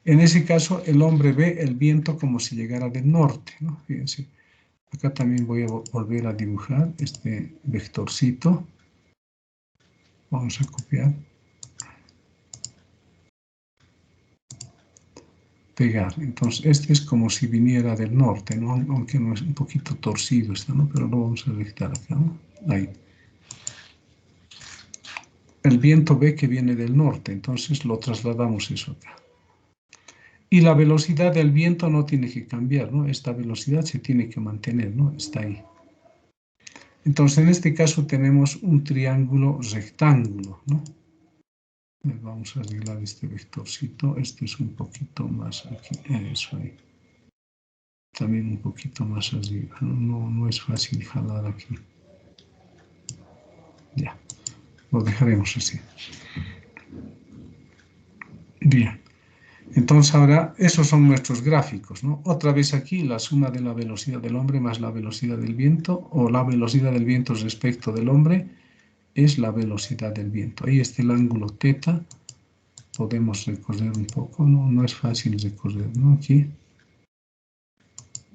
En ese caso, el hombre ve el viento como si llegara del norte, ¿no? Fíjense. Acá también voy a volver a dibujar este vectorcito. Vamos a copiar. Pegar. Entonces, este es como si viniera del norte, ¿no? Aunque no es un poquito torcido, está, ¿no? Pero lo vamos a dictar acá, ¿no? Ahí. El viento ve que viene del norte, entonces lo trasladamos eso acá. Y la velocidad del viento no tiene que cambiar, ¿no? Esta velocidad se tiene que mantener, ¿no? Está ahí. Entonces, en este caso tenemos un triángulo rectángulo, ¿no? Vamos a arreglar este vectorcito. Este es un poquito más aquí. Eso ahí. También un poquito más arriba. No es fácil jalar aquí. Ya. Lo dejaremos así. Bien. Entonces ahora, esos son nuestros gráficos, ¿no? Otra vez aquí la suma de la velocidad del hombre más la velocidad del viento, o la velocidad del viento respecto del hombre, es la velocidad del viento. Ahí está el ángulo θ. Podemos recorrer un poco, no es fácil recorrer, ¿no? Aquí.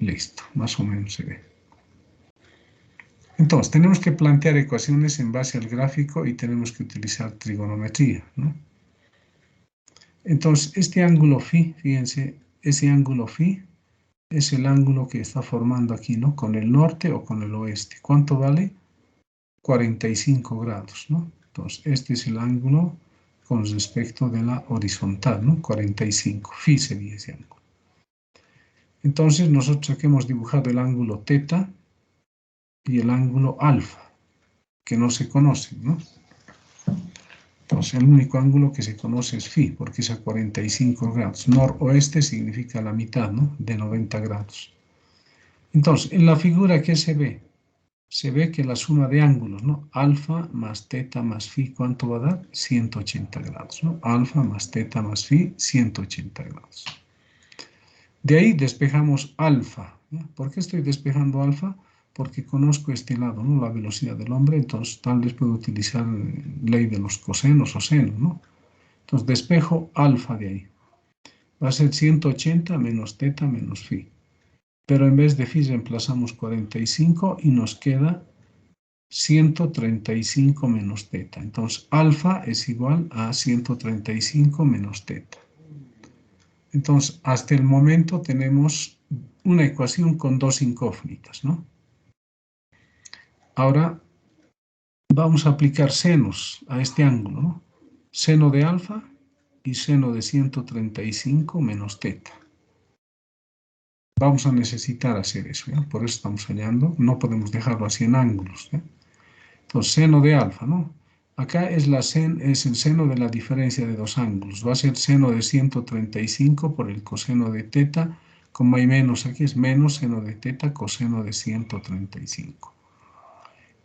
Listo, más o menos se ve. Entonces, tenemos que plantear ecuaciones en base al gráfico y tenemos que utilizar trigonometría, ¿no? Entonces, este ángulo φ, fíjense, ese ángulo φ es el ángulo que está formando aquí, ¿no? Con el norte o con el oeste. ¿Cuánto vale? 45 grados, ¿no? Entonces, este es el ángulo con respecto de la horizontal, ¿no? 45, φ sería ese ángulo. Entonces, nosotros aquí hemos dibujado el ángulo θ y el ángulo alfa, que no se conocen, ¿no? Entonces, el único ángulo que se conoce es φ, porque es a 45 grados. Noroeste significa la mitad, ¿no? De 90 grados. Entonces, en la figura, ¿qué se ve? Se ve que la suma de ángulos, ¿no? Alfa más θ más φ, ¿cuánto va a dar? 180 grados, ¿no? Alfa más θ más φ, 180 grados. De ahí despejamos alfa, ¿no? ¿Por qué estoy despejando alfa? Porque conozco este lado, ¿no? La velocidad del hombre, entonces tal vez puedo utilizar ley de los cosenos o senos, ¿no? Entonces despejo alfa de ahí. Va a ser 180 menos θ menos φ. Pero en vez de φ reemplazamos 45 y nos queda 135 menos θ. Entonces alfa es igual a 135 menos θ. Entonces, hasta el momento tenemos una ecuación con dos incógnitas, ¿no? Ahora vamos a aplicar senos a este ángulo, ¿no? Seno de alfa y seno de 135 menos θ. Vamos a necesitar hacer eso, ¿ya? Por eso estamos hallando, no podemos dejarlo así en ángulos, ¿ya? Entonces, seno de alfa, ¿no? Acá es el seno de la diferencia de dos ángulos. Va a ser seno de 135 por el coseno de teta, como hay menos aquí, es menos seno de teta coseno de 135.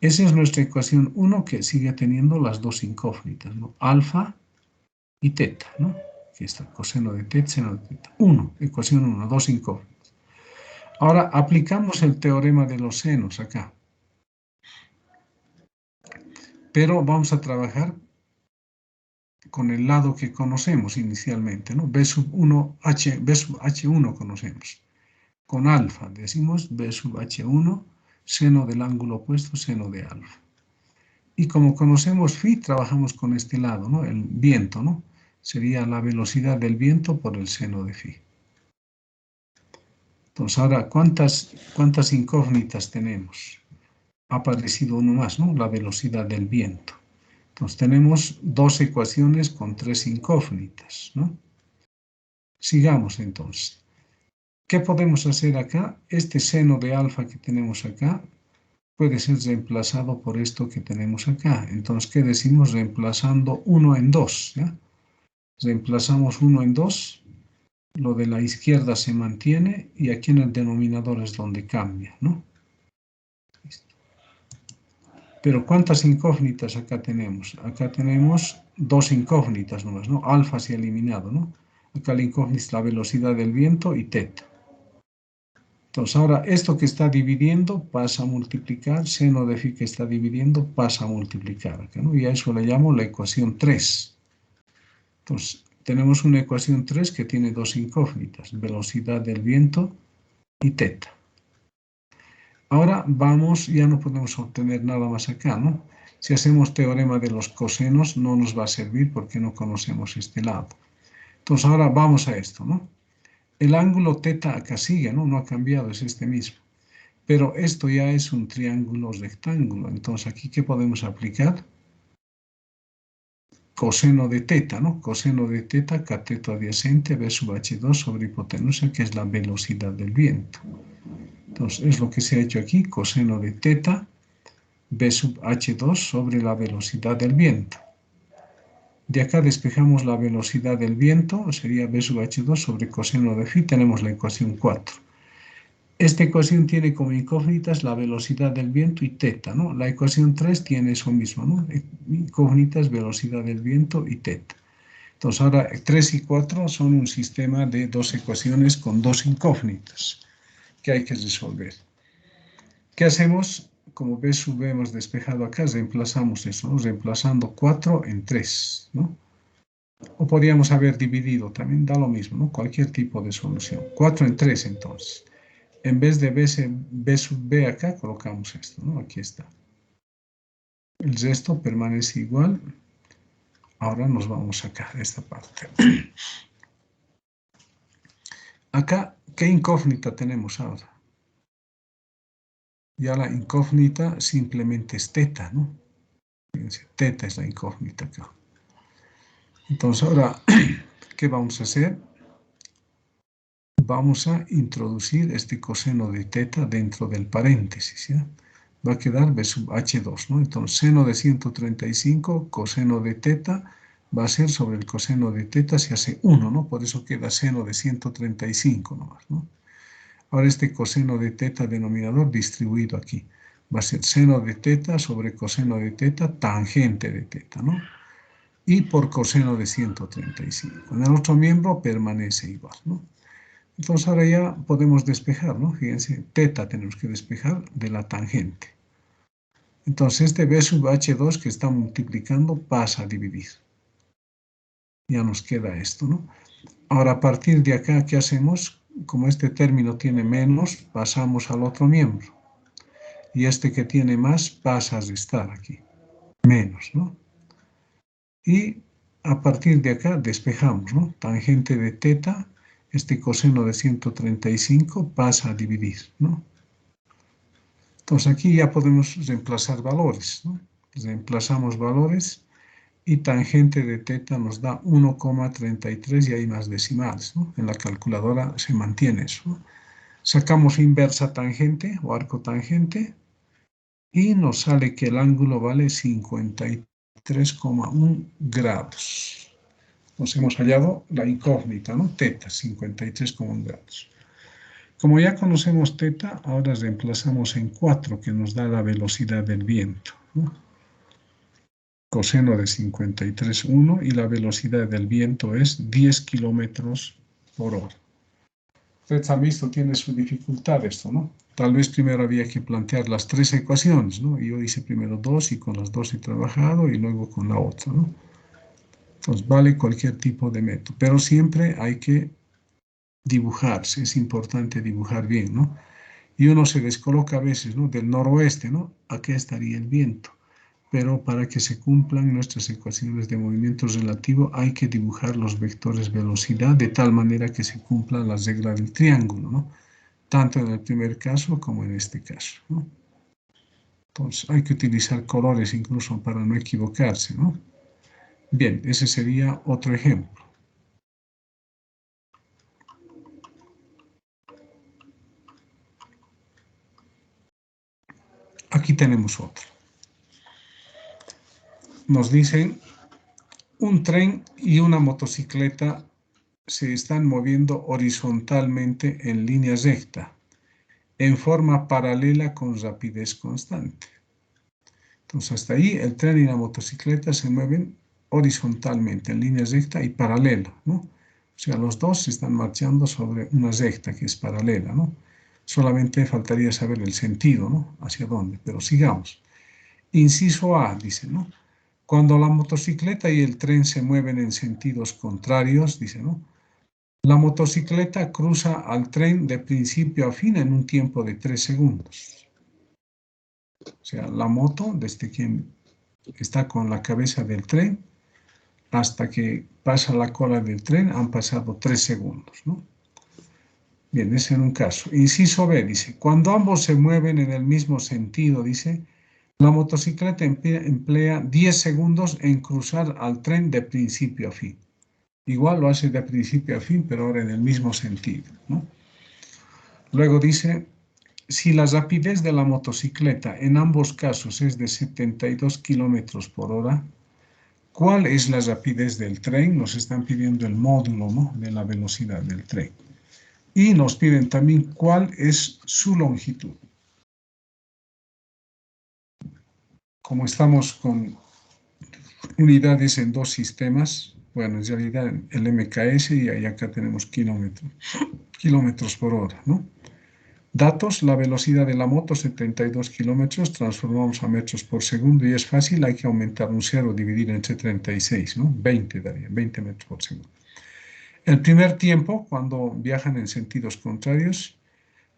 Esa es nuestra ecuación 1 que sigue teniendo las dos incógnitas, ¿no? Alfa y teta, ¿no? Aquí está, coseno de teta, seno de teta. 1, ecuación 1, dos incógnitas. Ahora aplicamos el teorema de los senos acá. Pero vamos a trabajar con el lado que conocemos inicialmente, ¿no? B sub 1, B sub H1 conocemos. Con alfa decimos B sub H1, seno del ángulo opuesto, seno de alfa. Y como conocemos phi, trabajamos con este lado, ¿no? El viento, ¿no? Sería la velocidad del viento por el seno de phi. Entonces, ahora, ¿cuántas incógnitas tenemos? Ha aparecido uno más, ¿no? La velocidad del viento. Entonces, tenemos dos ecuaciones con tres incógnitas, ¿no? Sigamos entonces. ¿Qué podemos hacer acá? Este seno de alfa que tenemos acá puede ser reemplazado por esto que tenemos acá. Entonces, ¿qué decimos? Reemplazando 1 en 2, ¿ya? Reemplazamos 1 en 2, lo de la izquierda se mantiene y aquí en el denominador es donde cambia, ¿no? Pero ¿cuántas incógnitas acá tenemos? Acá tenemos dos incógnitas nomás, ¿no? Alfa se ha eliminado, ¿no? Acá la incógnita es la velocidad del viento y teta. Entonces ahora esto que está dividiendo pasa a multiplicar, seno de phi que está dividiendo pasa a multiplicar acá, ¿no? Y a eso le llamo la ecuación 3. Entonces tenemos una ecuación 3 que tiene dos incógnitas, velocidad del viento y teta. Ahora vamos, ya no podemos obtener nada más acá, ¿no? Si hacemos teorema de los cosenos no nos va a servir porque no conocemos este lado. Entonces ahora vamos a esto, ¿no? El ángulo teta acá sigue, ¿no? No ha cambiado, es este mismo. Pero esto ya es un triángulo rectángulo. Entonces, ¿aquí qué podemos aplicar? Coseno de teta, ¿no? Coseno de teta, cateto adyacente, B sub H2 sobre hipotenusa, que es la velocidad del viento. Entonces, es lo que se ha hecho aquí, coseno de teta, B sub H2 sobre la velocidad del viento. De acá despejamos la velocidad del viento, sería B sub H2 sobre coseno de phi, tenemos la ecuación 4. Esta ecuación tiene como incógnitas la velocidad del viento y teta, ¿no? La ecuación 3 tiene eso mismo, ¿no? Incógnitas, velocidad del viento y teta. Entonces ahora 3 y 4 son un sistema de dos ecuaciones con dos incógnitas que hay que resolver. ¿Qué hacemos? Como B sub B hemos despejado acá, reemplazamos eso, ¿no? Reemplazando 4 en 3, ¿no? O podríamos haber dividido, también da lo mismo, ¿no? Cualquier tipo de solución. 4 en 3 entonces. En vez de B sub B acá, colocamos esto, ¿no? Aquí está. El resto permanece igual. Ahora nos vamos acá, a esta parte. Acá, ¿qué incógnita tenemos ahora? Ya la incógnita simplemente es teta, ¿no? Fíjense, teta es la incógnita acá. Entonces ahora, ¿qué vamos a hacer? Vamos a introducir este coseno de teta dentro del paréntesis, ¿ya? Va a quedar B sub H2, ¿no? Entonces, seno de 135, coseno de teta, va a ser sobre el coseno de teta se hace 1, ¿no? Por eso queda seno de 135 nomás, ¿no? Ahora este coseno de teta denominador distribuido aquí. Va a ser seno de teta sobre coseno de teta, tangente de teta, ¿no? Y por coseno de 135. En el otro miembro permanece igual, ¿no? Entonces ahora ya podemos despejar, ¿no? Fíjense, teta tenemos que despejar de la tangente. Entonces este B sub H2 que está multiplicando pasa a dividir. Ya nos queda esto, ¿no? Ahora a partir de acá, ¿qué hacemos? Como este término tiene menos, pasamos al otro miembro. Y este que tiene más pasa a restar aquí. Menos, ¿no? Y a partir de acá despejamos, ¿no? Tangente de teta, este coseno de 135 pasa a dividir, ¿no? Entonces aquí ya podemos reemplazar valores, ¿no? Reemplazamos valores y tangente de teta nos da 1,33 y hay más decimales, ¿no? En la calculadora se mantiene eso, ¿no? Sacamos inversa tangente o arco tangente y nos sale que el ángulo vale 53 53,1 grados. Nos hemos hallado la incógnita, ¿no? Teta, 53,1 grados. Como ya conocemos teta, ahora reemplazamos en 4, que nos da la velocidad del viento, ¿no? Coseno de 53,1 y la velocidad del viento es 10 kilómetros por hora. Ustedes han visto, tiene su dificultad esto, ¿no? Tal vez primero había que plantear las 3 ecuaciones, ¿no? Yo hice primero 2 y con las 2 he trabajado y luego con la otra, ¿no? Entonces vale cualquier tipo de método, pero siempre hay que dibujarse, es importante dibujar bien, ¿no? Y uno se descoloca a veces, ¿no? Del noroeste, ¿no? Aquí estaría el viento. Pero para que se cumplan nuestras ecuaciones de movimiento relativo hay que dibujar los vectores velocidad de tal manera que se cumpla la regla del triángulo, ¿no? Tanto en el primer caso como en este caso, ¿no? Entonces hay que utilizar colores incluso para no equivocarse, ¿no? Bien, ese sería otro ejemplo. Aquí tenemos otro. Nos dicen, un tren y una motocicleta se están moviendo horizontalmente en línea recta, en forma paralela con rapidez constante. Entonces, hasta ahí el tren y la motocicleta se mueven horizontalmente, en línea recta y paralela, ¿no? O sea, los dos se están marchando sobre una recta que es paralela, ¿no? Solamente faltaría saber el sentido, ¿no? Hacia dónde, pero sigamos. Inciso A, dice, ¿no? Cuando la motocicleta y el tren se mueven en sentidos contrarios, dice, ¿no? La motocicleta cruza al tren de principio a fin en un tiempo de 3 segundos. O sea, la moto, desde que está con la cabeza del tren hasta que pasa la cola del tren, han pasado 3 segundos, ¿no? Bien, ese en un caso. Inciso B, dice, cuando ambos se mueven en el mismo sentido, dice, la motocicleta emplea 10 segundos en cruzar al tren de principio a fin. Igual lo hace de principio a fin, pero ahora en el mismo sentido, ¿no? Luego dice, si la rapidez de la motocicleta en ambos casos es de 72 kilómetros por hora, ¿cuál es la rapidez del tren? Nos están pidiendo el módulo, ¿no? De la velocidad del tren. Y nos piden también cuál es su longitud. Como estamos con unidades en dos sistemas, bueno, en realidad el MKS y ahí acá tenemos kilómetros por hora, ¿no? Datos, la velocidad de la moto 72 kilómetros, transformamos a metros por segundo y es fácil, hay que aumentar un 0, dividir entre 36, ¿no? 20 daría, 20 metros por segundo. El primer tiempo, cuando viajan en sentidos contrarios,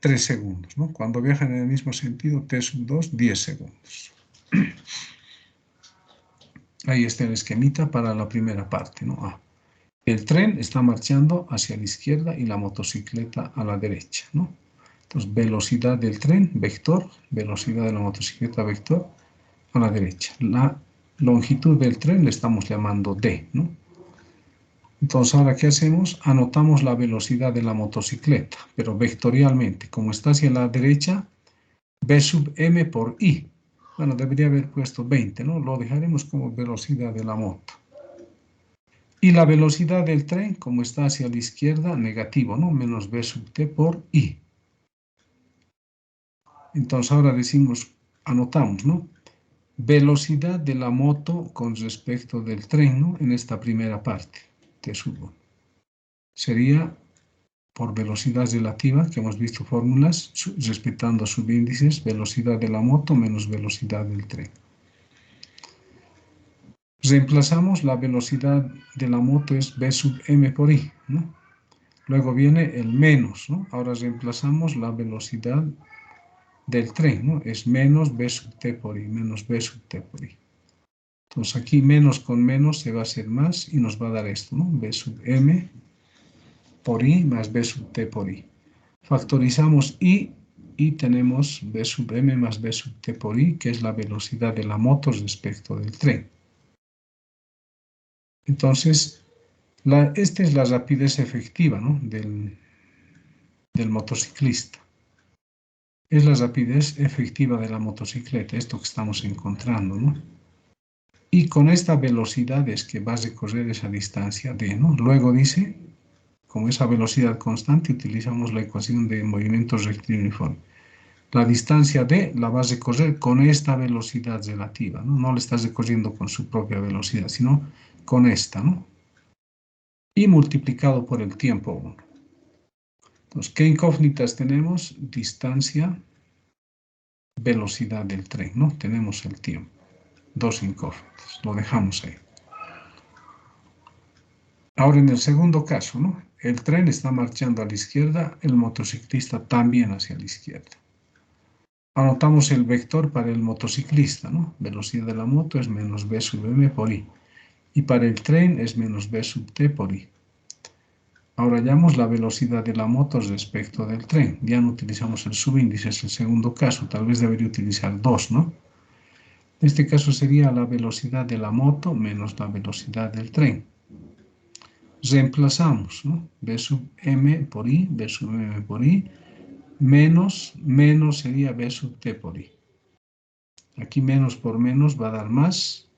3 segundos, ¿no? Cuando viajan en el mismo sentido, T sub 2, 10 segundos. Ahí está el esquemita para la primera parte, ¿no? Ah, el tren está marchando hacia la izquierda y la motocicleta a la derecha, ¿no? Entonces, velocidad del tren, vector, velocidad de la motocicleta, vector, a la derecha. La longitud del tren le estamos llamando D, ¿no? Entonces, ahora, ¿qué hacemos? Anotamos la velocidad de la motocicleta, pero vectorialmente. Como está hacia la derecha, B sub M por I. Bueno, debería haber puesto 20, ¿no? Lo dejaremos como velocidad de la moto. Y la velocidad del tren, como está hacia la izquierda, negativo, ¿no? Menos B sub T por I. Entonces ahora decimos, anotamos, ¿no? Velocidad de la moto con respecto del tren, ¿no? En esta primera parte, T sub 1. Sería por velocidad relativa, que hemos visto fórmulas, respetando subíndices, velocidad de la moto menos velocidad del tren. Reemplazamos la velocidad de la moto es B sub M por I, ¿no? Luego viene el menos, ¿no? Ahora reemplazamos la velocidad del tren, ¿no? Es menos B sub T por I, menos B sub T por I. Entonces aquí menos con menos se va a hacer más y nos va a dar esto, ¿no? B sub M por I más B sub T por I. Factorizamos I y tenemos B sub M más B sub T por I, que es la velocidad de la moto respecto del tren. Entonces, esta es la rapidez efectiva, ¿no? del motociclista. Es la rapidez efectiva de la motocicleta, esto que estamos encontrando, ¿no? Y con esta velocidad es que va a recorrer esa distancia d, ¿no? Luego dice, con esa velocidad constante utilizamos la ecuación de movimiento rectilíneo uniforme. La distancia d la vas a recorrer con esta velocidad relativa, ¿no? No la estás recorriendo con su propia velocidad, sino con esta, ¿no? Y multiplicado por el tiempo 1. Entonces, ¿qué incógnitas tenemos? Distancia, velocidad del tren, ¿no? Tenemos el tiempo. Dos incógnitas. Lo dejamos ahí. Ahora, en el segundo caso, ¿no? El tren está marchando a la izquierda, el motociclista también hacia la izquierda. Anotamos el vector para el motociclista, ¿no? Velocidad de la moto es menos v sub m por i. Y para el tren es menos v sub t por i. Ahora hallamos la velocidad de la moto respecto del tren. Ya no utilizamos el subíndice, es el segundo caso. Tal vez debería utilizar 2, ¿no? En este caso sería la velocidad de la moto menos la velocidad del tren. Reemplazamos, ¿no? V sub m por i, v sub m por i, menos sería v sub t por i. Aquí menos por menos va a dar más.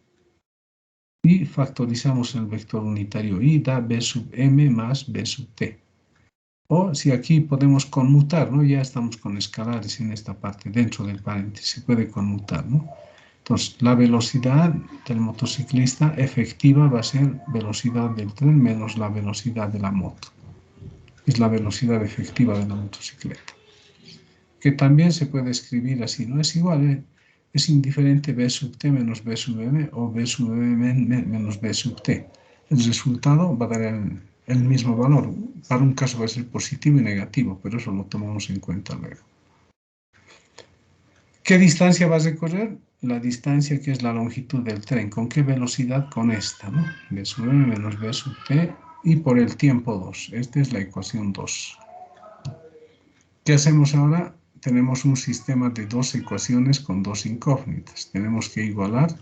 Y factorizamos el vector unitario i, da v sub m más v sub t. O si aquí podemos conmutar, ¿no? Ya estamos con escalares en esta parte, dentro del paréntesis, se puede conmutar, ¿no? Entonces, la velocidad del motociclista efectiva va a ser velocidad del tren menos la velocidad de la moto. Es la velocidad efectiva de la motocicleta. Que también se puede escribir así, ¿no? Es igual, es indiferente v sub t menos v sub m o v sub m menos v sub t. El resultado va a dar el mismo valor. Para un caso va a ser positivo y negativo, pero eso lo tomamos en cuenta luego. ¿Qué distancia vas a recorrer? La distancia que es la longitud del tren. ¿Con qué velocidad? Con esta, ¿no? V sub m menos v sub t y por el tiempo 2. Esta es la ecuación 2. ¿Qué hacemos ahora? Tenemos un sistema de dos ecuaciones con dos incógnitas. Tenemos que igualar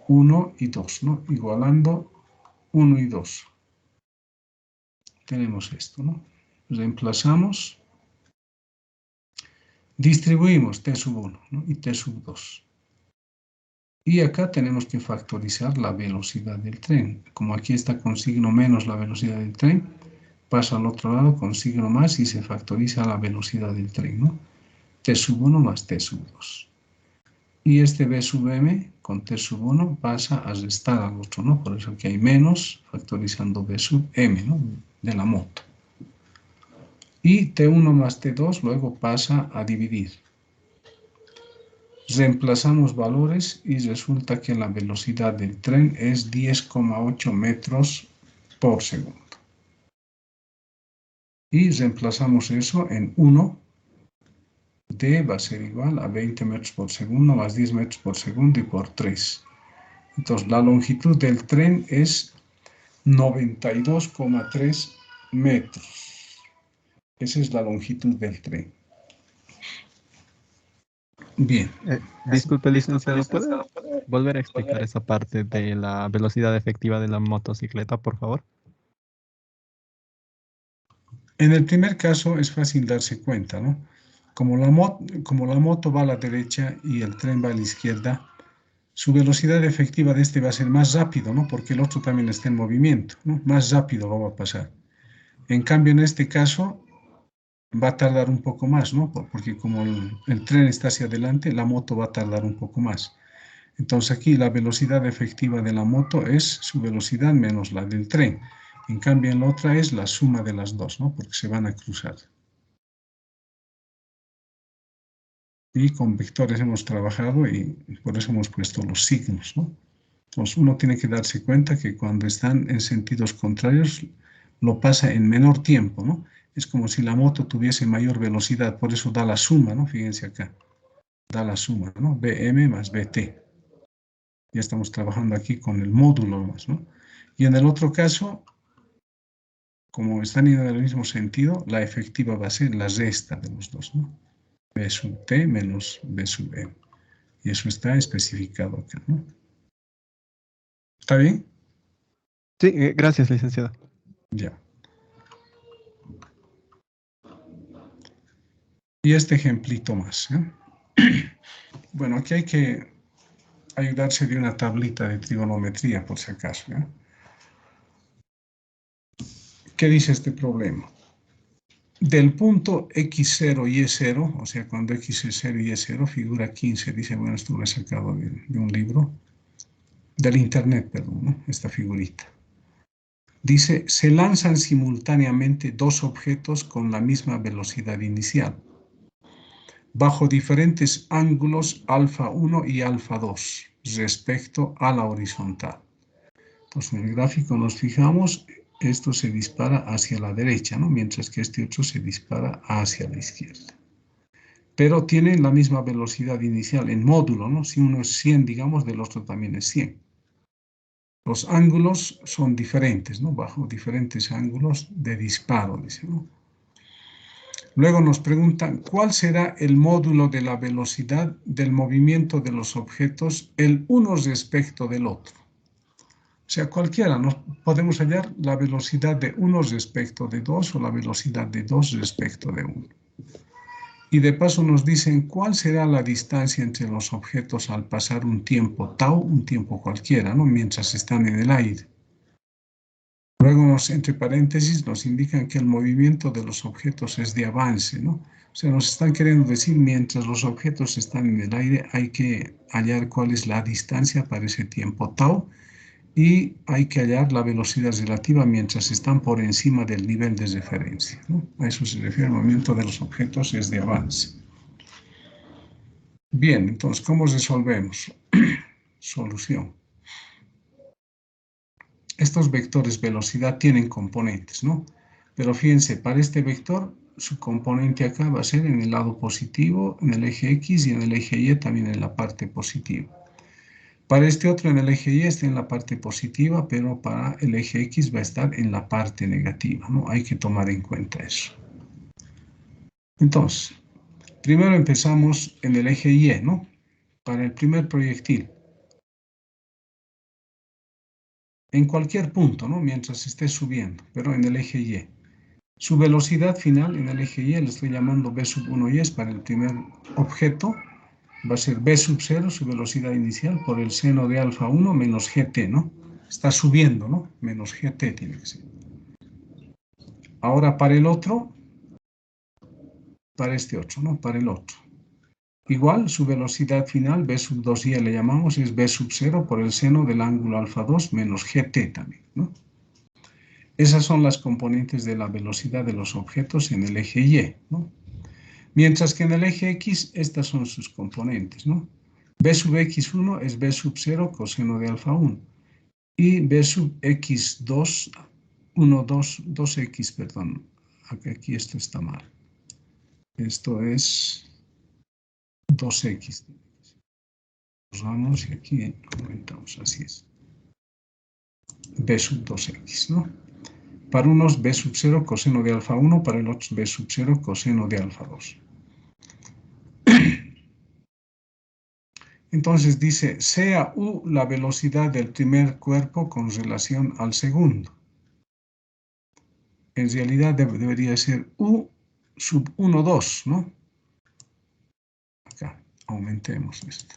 1 y 2, ¿no? Igualando 1 y 2. Tenemos esto, ¿no? Reemplazamos, distribuimos t sub 1, ¿no? Y t sub 2. Y acá tenemos que factorizar la velocidad del tren. Como aquí está con signo menos la velocidad del tren, pasa al otro lado con signo más y se factoriza la velocidad del tren, ¿no? T sub 1 más T sub 2. Y este B sub M con T sub 1 pasa a restar al otro, ¿no? Por eso aquí hay menos factorizando B sub M, ¿no? De la moto. Y T1 más T2 luego pasa a dividir. Reemplazamos valores y resulta que la velocidad del tren es 10,8 metros por segundo. Y reemplazamos eso en 1. D va a ser igual a 20 metros por segundo más 10 metros por segundo y por 3. Entonces, la longitud del tren es 92,3 metros. Esa es la longitud del tren. Bien. Disculpe, licenciado, ¿puede volver a explicar esa parte de la velocidad efectiva de la motocicleta, por favor? En el primer caso es fácil darse cuenta, ¿no? Como la moto va a la derecha y el tren va a la izquierda, su velocidad efectiva de este va a ser más rápido, ¿no? Porque el otro también está en movimiento, ¿no? Más rápido lo va a pasar. En cambio, en este caso, va a tardar un poco más, ¿no? Porque como el tren está hacia adelante, la moto va a tardar un poco más. Entonces aquí la velocidad efectiva de la moto es su velocidad menos la del tren. En cambio, en la otra es la suma de las dos, ¿no? Porque se van a cruzar. Y con vectores hemos trabajado y por eso hemos puesto los signos, ¿no? Entonces uno tiene que darse cuenta que cuando están en sentidos contrarios lo pasa en menor tiempo, ¿no? Es como si la moto tuviese mayor velocidad, por eso da la suma, ¿no? Fíjense acá, da la suma, ¿no? Bm más Bt. Ya estamos trabajando aquí con el módulo más, ¿no? Y en el otro caso, como están yendo en el mismo sentido, la efectiva va a ser la resta de los dos, ¿no? B sub t menos B sub m. Y eso está especificado acá, ¿no? ¿Está bien? Sí, gracias, licenciado. Ya. Y este ejemplito más, ¿eh? Bueno, aquí hay que ayudarse de una tablita de trigonometría, por si acaso, ¿ya? ¿Qué dice este problema? Del punto X0 y Y0, o sea, cuando X es 0 y Y0, figura 15, dice, bueno, esto lo he sacado de un libro, del internet, perdón, ¿no? Esta figurita. Dice, se lanzan simultáneamente dos objetos con la misma velocidad inicial, bajo diferentes ángulos alfa 1 y alfa 2, respecto a la horizontal. Entonces, en el gráfico nos fijamos, esto se dispara hacia la derecha, ¿no? Mientras que este otro se dispara hacia la izquierda. Pero tienen la misma velocidad inicial en módulo, ¿no? Si uno es 100, digamos, del otro también es 100. Los ángulos son diferentes, ¿no? Bajo diferentes ángulos de disparo, dice, ¿no? Luego nos preguntan, ¿cuál será el módulo de la velocidad del movimiento de los objetos el uno respecto del otro? O sea, cualquiera, nos podemos hallar la velocidad de uno respecto de dos o la velocidad de dos respecto de uno. Y de paso nos dicen cuál será la distancia entre los objetos al pasar un tiempo tau, un tiempo cualquiera, ¿no? Mientras están en el aire. Luego, entre paréntesis, nos indican que el movimiento de los objetos es de avance, ¿no? O sea, nos están queriendo decir, mientras los objetos están en el aire, hay que hallar cuál es la distancia para ese tiempo tau, y hay que hallar la velocidad relativa mientras están por encima del nivel de referencia, ¿no? A eso se refiere el movimiento de los objetos, es de avance. Bien, entonces, ¿cómo resolvemos? Solución. Estos vectores velocidad tienen componentes, ¿no? Pero fíjense, para este vector, su componente acá va a ser en el lado positivo, en el eje X, y en el eje Y también en la parte positiva. Para este otro en el eje Y está en la parte positiva, pero para el eje X va a estar en la parte negativa, ¿no? Hay que tomar en cuenta eso. Entonces, primero empezamos en el eje Y, ¿no? Para el primer proyectil. En cualquier punto, ¿no? Mientras esté subiendo, pero en el eje Y. Su velocidad final en el eje Y, le estoy llamando B sub 1y, es para el primer objeto. Va a ser B sub 0, su velocidad inicial, por el seno de alfa 1 menos GT, ¿no? Está subiendo, ¿no? Menos GT tiene que ser. Ahora para el otro, para este otro, ¿no? Para el otro. Igual, su velocidad final, B sub 2y le llamamos, es B sub 0 por el seno del ángulo alfa 2 menos GT también, ¿no? Esas son las componentes de la velocidad de los objetos en el eje Y, ¿no? Mientras que en el eje X, estas son sus componentes, ¿no? B sub x1 es B sub 0 coseno de alfa 1. Y B sub x2, 2x, perdón. Aquí esto está mal. Esto es 2x. Vamos y aquí aumentamos, así es. B sub 2x, ¿no? Para unos B sub 0 coseno de alfa 1, para el otro B sub 0 coseno de alfa 2. Entonces dice, sea U la velocidad del primer cuerpo con relación al segundo. En realidad debería ser U sub 1, 2, ¿no? Acá, aumentemos esto.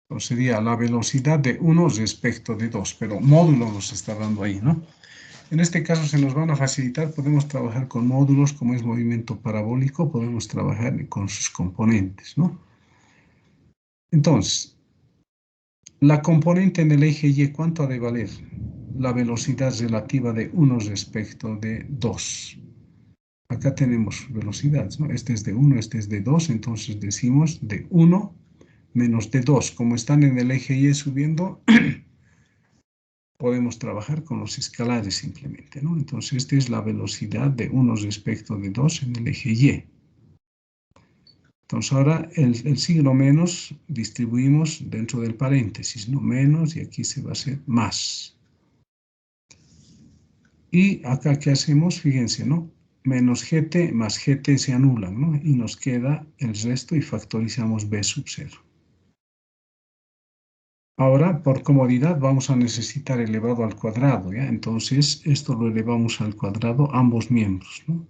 Entonces sería la velocidad de 1 respecto de 2, pero módulo nos está dando ahí, ¿no? En este caso se nos van a facilitar, podemos trabajar con módulos, como es movimiento parabólico, podemos trabajar con sus componentes, ¿no? Entonces, la componente en el eje Y, ¿cuánto ha de valer? La velocidad relativa de 1 respecto de 2. Acá tenemos velocidad, ¿no? Este es de 1, este es de 2, entonces decimos de 1 menos de 2. Como están en el eje Y subiendo, podemos trabajar con los escalares simplemente, ¿no? Entonces, esta es la velocidad de 1 respecto de 2 en el eje Y. Entonces, ahora el signo menos distribuimos dentro del paréntesis, ¿no? Menos, y aquí se va a hacer más. Y acá, ¿qué hacemos? Fíjense, ¿no? Menos GT más GT se anulan, ¿no? Y nos queda el resto y factorizamos B sub 0. Ahora, por comodidad, vamos a necesitar elevado al cuadrado, ¿ya? Entonces, esto lo elevamos al cuadrado, ambos miembros, ¿no?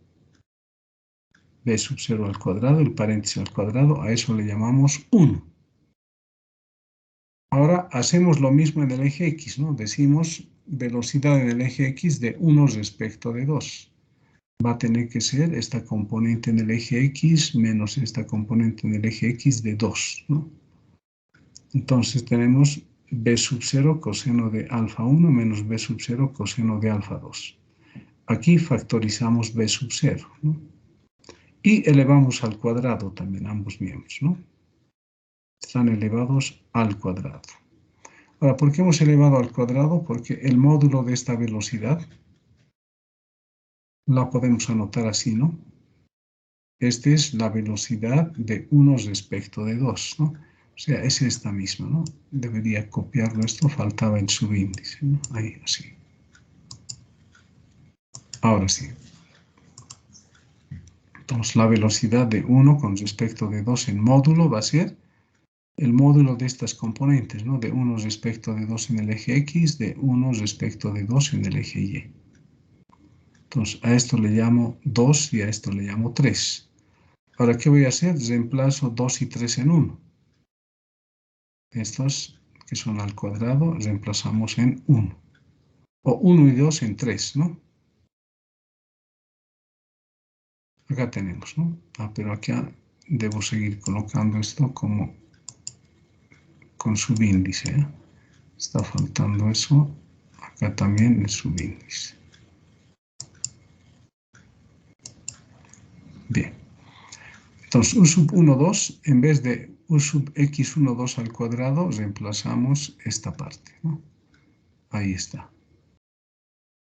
b sub 0 al cuadrado, el paréntesis al cuadrado, a eso le llamamos 1. Ahora hacemos lo mismo en el eje X, ¿no? Decimos velocidad en el eje X de 1 respecto de 2. Va a tener que ser esta componente en el eje X menos esta componente en el eje X de 2, ¿no? Entonces tenemos b sub 0 coseno de alfa 1 menos b sub 0 coseno de alfa 2. Aquí factorizamos b sub 0, ¿no? Y elevamos al cuadrado también ambos miembros, ¿no? Están elevados al cuadrado. Ahora, ¿por qué hemos elevado al cuadrado? Porque el módulo de esta velocidad la podemos anotar así, ¿no? Esta es la velocidad de 1 respecto de 2, ¿no? O sea, es esta misma, ¿no? Debería copiarlo esto, faltaba el subíndice, ¿no? Ahí, así. Ahora sí. Entonces, la velocidad de 1 con respecto de 2 en módulo va a ser el módulo de estas componentes, ¿no? De 1 respecto de 2 en el eje X, de 1 respecto de 2 en el eje Y. Entonces, a esto le llamo 2 y a esto le llamo 3. Ahora, ¿qué voy a hacer? Reemplazo 2 y 3 en 1. Estos que son al cuadrado, reemplazamos en 1. O 1 y 2 en 3, ¿no? Acá tenemos, ¿no? Pero acá debo seguir colocando esto como con subíndice, ¿eh? Está faltando eso. Acá también el subíndice. Bien. Entonces, u sub 1, 2, en vez de u sub x1, 2 al cuadrado, reemplazamos esta parte, ¿no? Ahí está.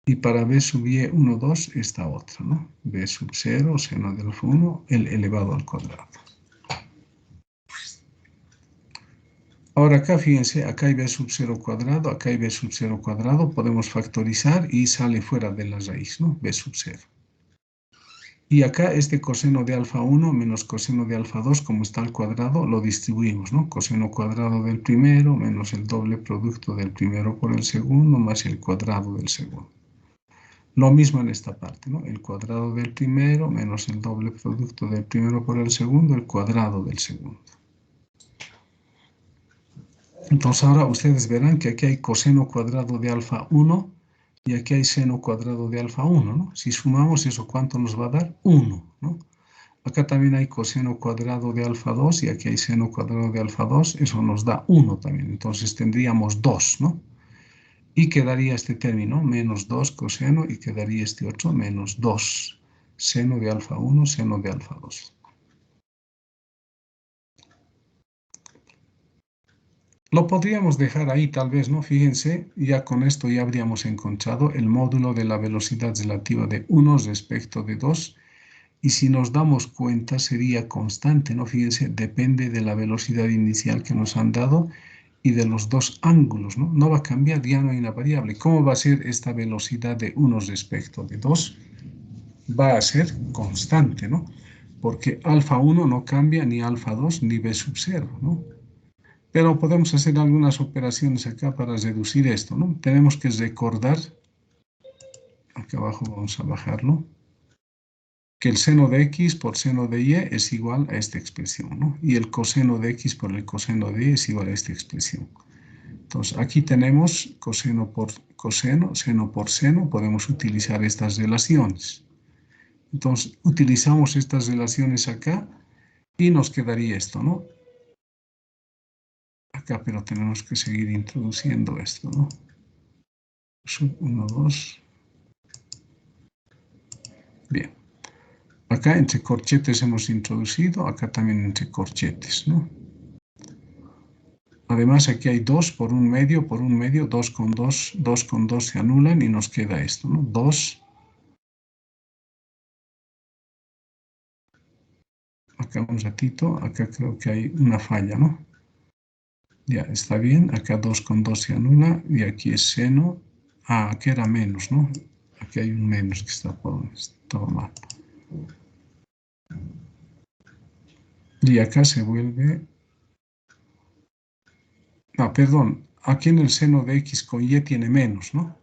Y para b sub y 1, 2, esta otra, ¿no? b sub 0, seno del alfa 1, el elevado al cuadrado. Ahora acá, fíjense, acá hay b sub 0 cuadrado, acá hay b sub 0 cuadrado, podemos factorizar y sale fuera de la raíz, ¿no? b sub 0. Y acá este coseno de alfa 1 menos coseno de alfa 2, como está al cuadrado, lo distribuimos, ¿no? Coseno cuadrado del primero menos el doble producto del primero por el segundo más el cuadrado del segundo. Lo mismo en esta parte, ¿no? El cuadrado del primero menos el doble producto del primero por el segundo, el cuadrado del segundo. Entonces ahora ustedes verán que aquí hay coseno cuadrado de alfa 1 y aquí hay seno cuadrado de alfa 1, ¿no? Si sumamos eso, ¿cuánto nos va a dar? 1, ¿no? Acá también hay coseno cuadrado de alfa 2 y aquí hay seno cuadrado de alfa 2, eso nos da 1 también. Entonces tendríamos 2, ¿no? Y quedaría este término, menos 2 coseno, y quedaría este otro, menos 2 seno de alfa 1, seno de alfa 2. Lo podríamos dejar ahí tal vez, ¿no? Fíjense, ya con esto ya habríamos encontrado el módulo de la velocidad relativa de 1 respecto de 2. Y si nos damos cuenta sería constante, ¿no? Fíjense, depende de la velocidad inicial que nos han dado y de los dos ángulos, ¿no? No va a cambiar, ya no hay una variable. ¿Cómo va a ser esta velocidad de 1 respecto de 2? Va a ser constante, ¿no? Porque alfa 1 no cambia ni alfa 2 ni b sub 0, ¿no? Pero podemos hacer algunas operaciones acá para reducir esto, ¿no? Tenemos que recordar, acá abajo vamos a bajarlo, que el seno de x por seno de y es igual a esta expresión, ¿no? Y el coseno de x por el coseno de y es igual a esta expresión. Entonces, aquí tenemos coseno por coseno, seno por seno, podemos utilizar estas relaciones. Entonces, utilizamos estas relaciones acá y nos quedaría esto, ¿no? Acá, pero tenemos que seguir introduciendo esto, ¿no? Sub 1, 2. Bien. Acá entre corchetes hemos introducido, acá también entre corchetes, ¿no? Además aquí hay 2 por un medio, 2 con 2, 2 con 2 se anulan y nos queda esto, ¿no? 2. Acá un ratito, acá creo que hay una falla, ¿no? Ya, está bien, acá 2 con 2 se anula y aquí es seno. Ah, aquí era menos, ¿no? Aquí hay un menos que estaba mal. Y acá se vuelve... Ah, perdón, aquí en el seno de x con y tiene menos, ¿no?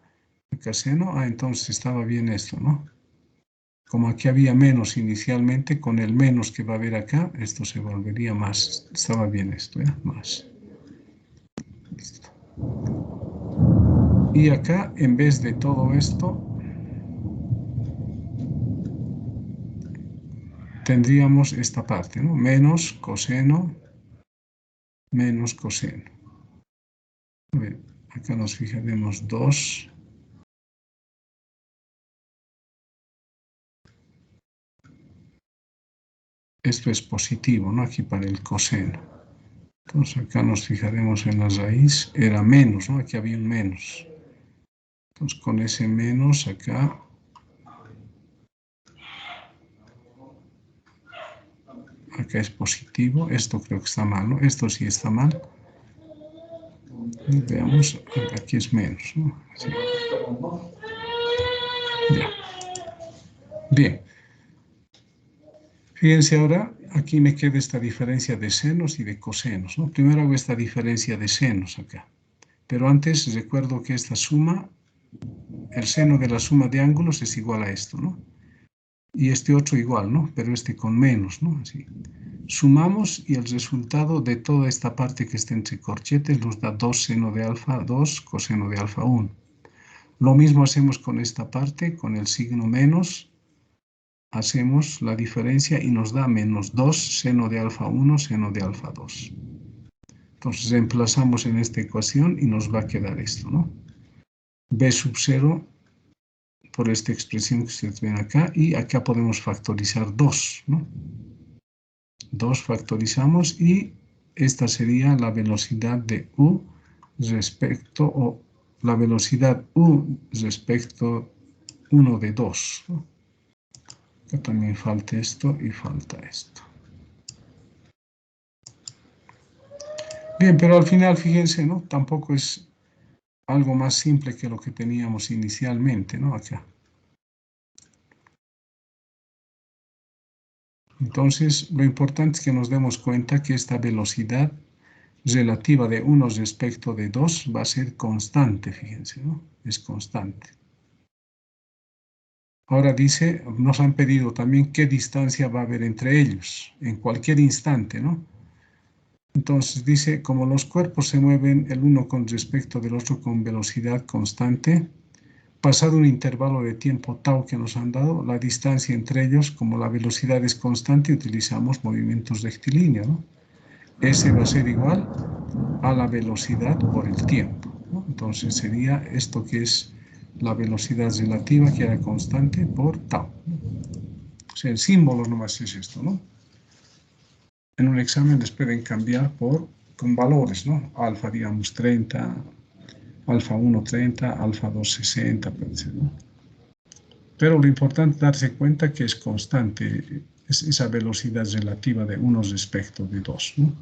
Acá seno, entonces estaba bien esto, ¿no? Como aquí había menos inicialmente, con el menos que va a haber acá, esto se volvería más. Estaba bien esto, más. Listo. Y acá, en vez de todo esto, tendríamos esta parte, ¿no? Menos coseno. A ver, acá nos fijaremos 2. Esto es positivo, ¿no? Aquí para el coseno. Entonces acá nos fijaremos en la raíz. Era menos, ¿no? Aquí había un menos. Entonces con ese menos acá. Acá es positivo. Esto creo que está mal, ¿no? Esto sí está mal. Y veamos, aquí es menos, ¿no? Así. Ya. Bien. Fíjense ahora, aquí me queda esta diferencia de senos y de cosenos, ¿no? Primero hago esta diferencia de senos acá. Pero antes recuerdo que esta suma, el seno de la suma de ángulos es igual a esto, ¿no? Y este otro igual, ¿no? Pero este con menos, ¿no? Así. Sumamos y el resultado de toda esta parte que está entre corchetes nos da 2 seno de alfa 2 coseno de alfa 1. Lo mismo hacemos con esta parte, con el signo menos. Hacemos la diferencia y nos da menos 2 seno de alfa 1 seno de alfa 2. Entonces reemplazamos en esta ecuación y nos va a quedar esto, ¿no? B sub 0 por esta expresión que ustedes ven acá, y acá podemos factorizar 2, ¿no? 2 factorizamos y esta sería la velocidad de U respecto, o la velocidad U respecto 1 de 2, ¿no? Acá también falta esto y falta esto. Bien, pero al final, fíjense, ¿no? Tampoco es algo más simple que lo que teníamos inicialmente, ¿no? Acá. Entonces, lo importante es que nos demos cuenta que esta velocidad relativa de 1 respecto de 2 va a ser constante, fíjense, ¿no? Es constante. Ahora dice, nos han pedido también qué distancia va a haber entre ellos, en cualquier instante, ¿no? Entonces dice, como los cuerpos se mueven el uno con respecto del otro con velocidad constante, pasado un intervalo de tiempo tau que nos han dado, la distancia entre ellos, como la velocidad es constante, utilizamos movimientos rectilíneos, ¿no? S va a ser igual a la velocidad por el tiempo, ¿no? Entonces sería esto que es la velocidad relativa, que era constante, por tau, ¿no? O sea, el símbolo nomás es esto, ¿no? En un examen les pueden cambiar con valores, ¿no? Alfa, digamos, 30, alfa 1, 30, alfa 2, 60, ¿no? Pero lo importante es darse cuenta que es constante, es esa velocidad relativa de 1 respecto de 2, ¿no?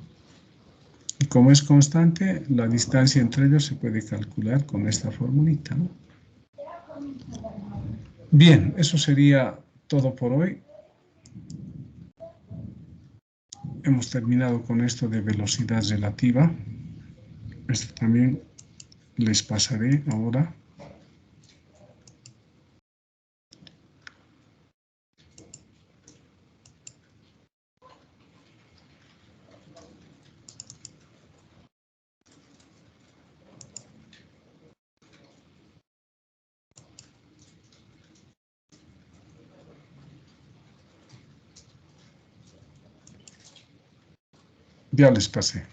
Y como es constante, la distancia entre ellos se puede calcular con esta formulita, ¿no? Bien, eso sería todo por hoy. Hemos terminado con esto de velocidad relativa. Esto también les pasaré ahora. Ya les pasé.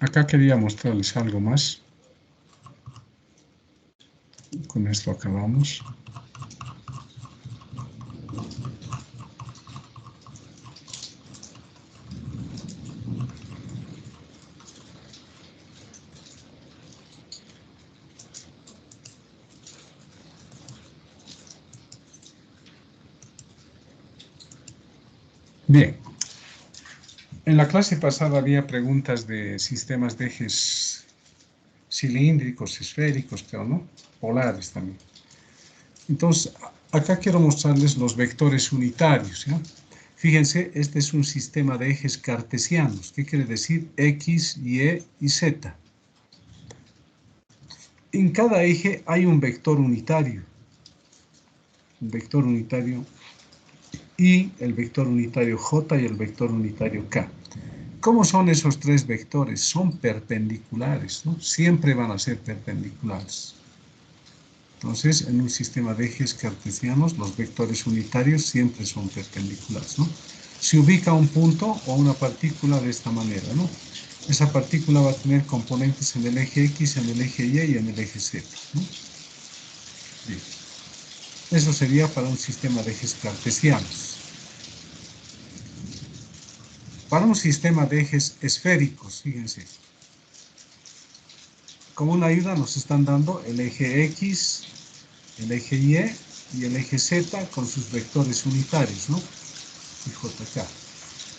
Acá quería mostrarles algo más. Con esto acabamos. Bien. En la clase pasada había preguntas de sistemas de ejes cilíndricos, esféricos, pero no, polares también. Entonces, acá quiero mostrarles los vectores unitarios, ¿ya? Fíjense, este es un sistema de ejes cartesianos. ¿Qué quiere decir? X, Y y Z. En cada eje hay un vector unitario. Un vector unitario Y, el vector unitario J y el vector unitario K. ¿Cómo son esos tres vectores? Son perpendiculares, ¿no? Siempre van a ser perpendiculares. Entonces, en un sistema de ejes cartesianos, los vectores unitarios siempre son perpendiculares, ¿no? Se ubica un punto o una partícula de esta manera, ¿no? Esa partícula va a tener componentes en el eje X, en el eje Y y en el eje Z, ¿no? Bien. Eso sería para un sistema de ejes cartesianos. Para un sistema de ejes esféricos, fíjense, como una ayuda nos están dando el eje X, el eje Y y el eje Z con sus vectores unitarios, ¿no? Y JK.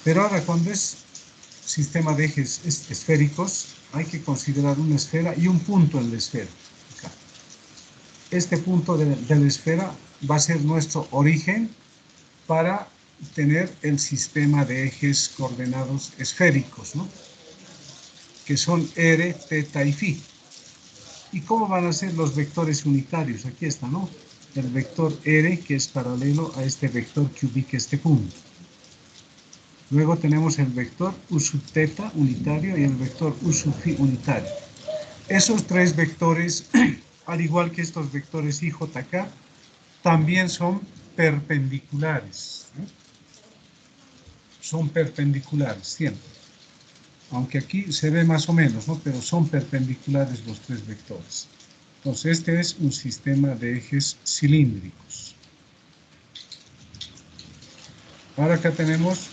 Pero ahora cuando es sistema de ejes esféricos, hay que considerar una esfera y un punto en la esfera. Acá. Este punto de la esfera va a ser nuestro origen para tener el sistema de ejes coordenados esféricos, ¿no? Que son R, θ y φ. ¿Y cómo van a ser los vectores unitarios? Aquí está, ¿no? El vector R, que es paralelo a este vector que ubica este punto. Luego tenemos el vector U sub θ unitario y el vector U sub φ unitario. Esos tres vectores, al igual que estos vectores I, J, K, también son perpendiculares, ¿no? Son perpendiculares siempre. Aunque aquí se ve más o menos, ¿no? Pero son perpendiculares los tres vectores. Entonces, este es un sistema de ejes cilíndricos. Ahora acá tenemos,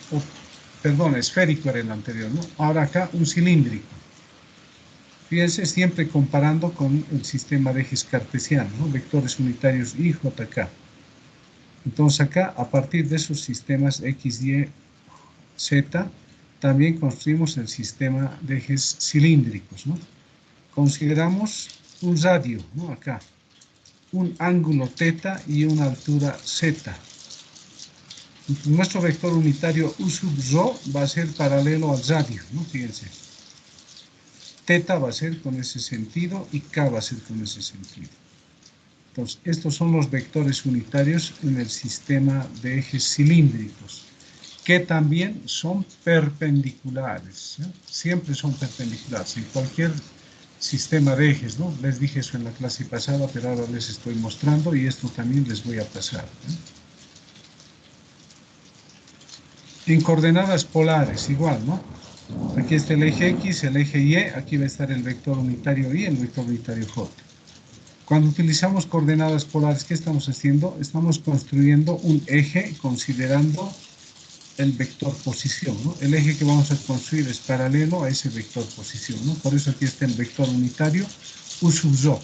perdón, esférico era el anterior, ¿no? Ahora acá un cilíndrico. Fíjense, siempre comparando con el sistema de ejes cartesianos, ¿no? Vectores unitarios I, J, K. Entonces acá, a partir de esos sistemas X, Y, Z, también construimos el sistema de ejes cilíndricos, ¿no? Consideramos un radio, ¿no? Acá, un ángulo θ y una altura z. Nuestro vector unitario U sub ρ va a ser paralelo al radio, ¿no? Fíjense. Θ va a ser con ese sentido y K va a ser con ese sentido. Entonces, estos son los vectores unitarios en el sistema de ejes cilíndricos, que también son perpendiculares, ¿eh? Siempre son perpendiculares. En cualquier sistema de ejes, ¿no? Les dije eso en la clase pasada, pero ahora les estoy mostrando y esto también les voy a pasar, ¿eh? En coordenadas polares, igual, ¿no? Aquí está el eje X, el eje Y, aquí va a estar el vector unitario Y, el vector unitario J. Cuando utilizamos coordenadas polares, ¿qué estamos haciendo? Estamos construyendo un eje considerando el vector posición, ¿no? El eje que vamos a construir es paralelo a ese vector posición, ¿no? Por eso aquí está el vector unitario U sub ρ.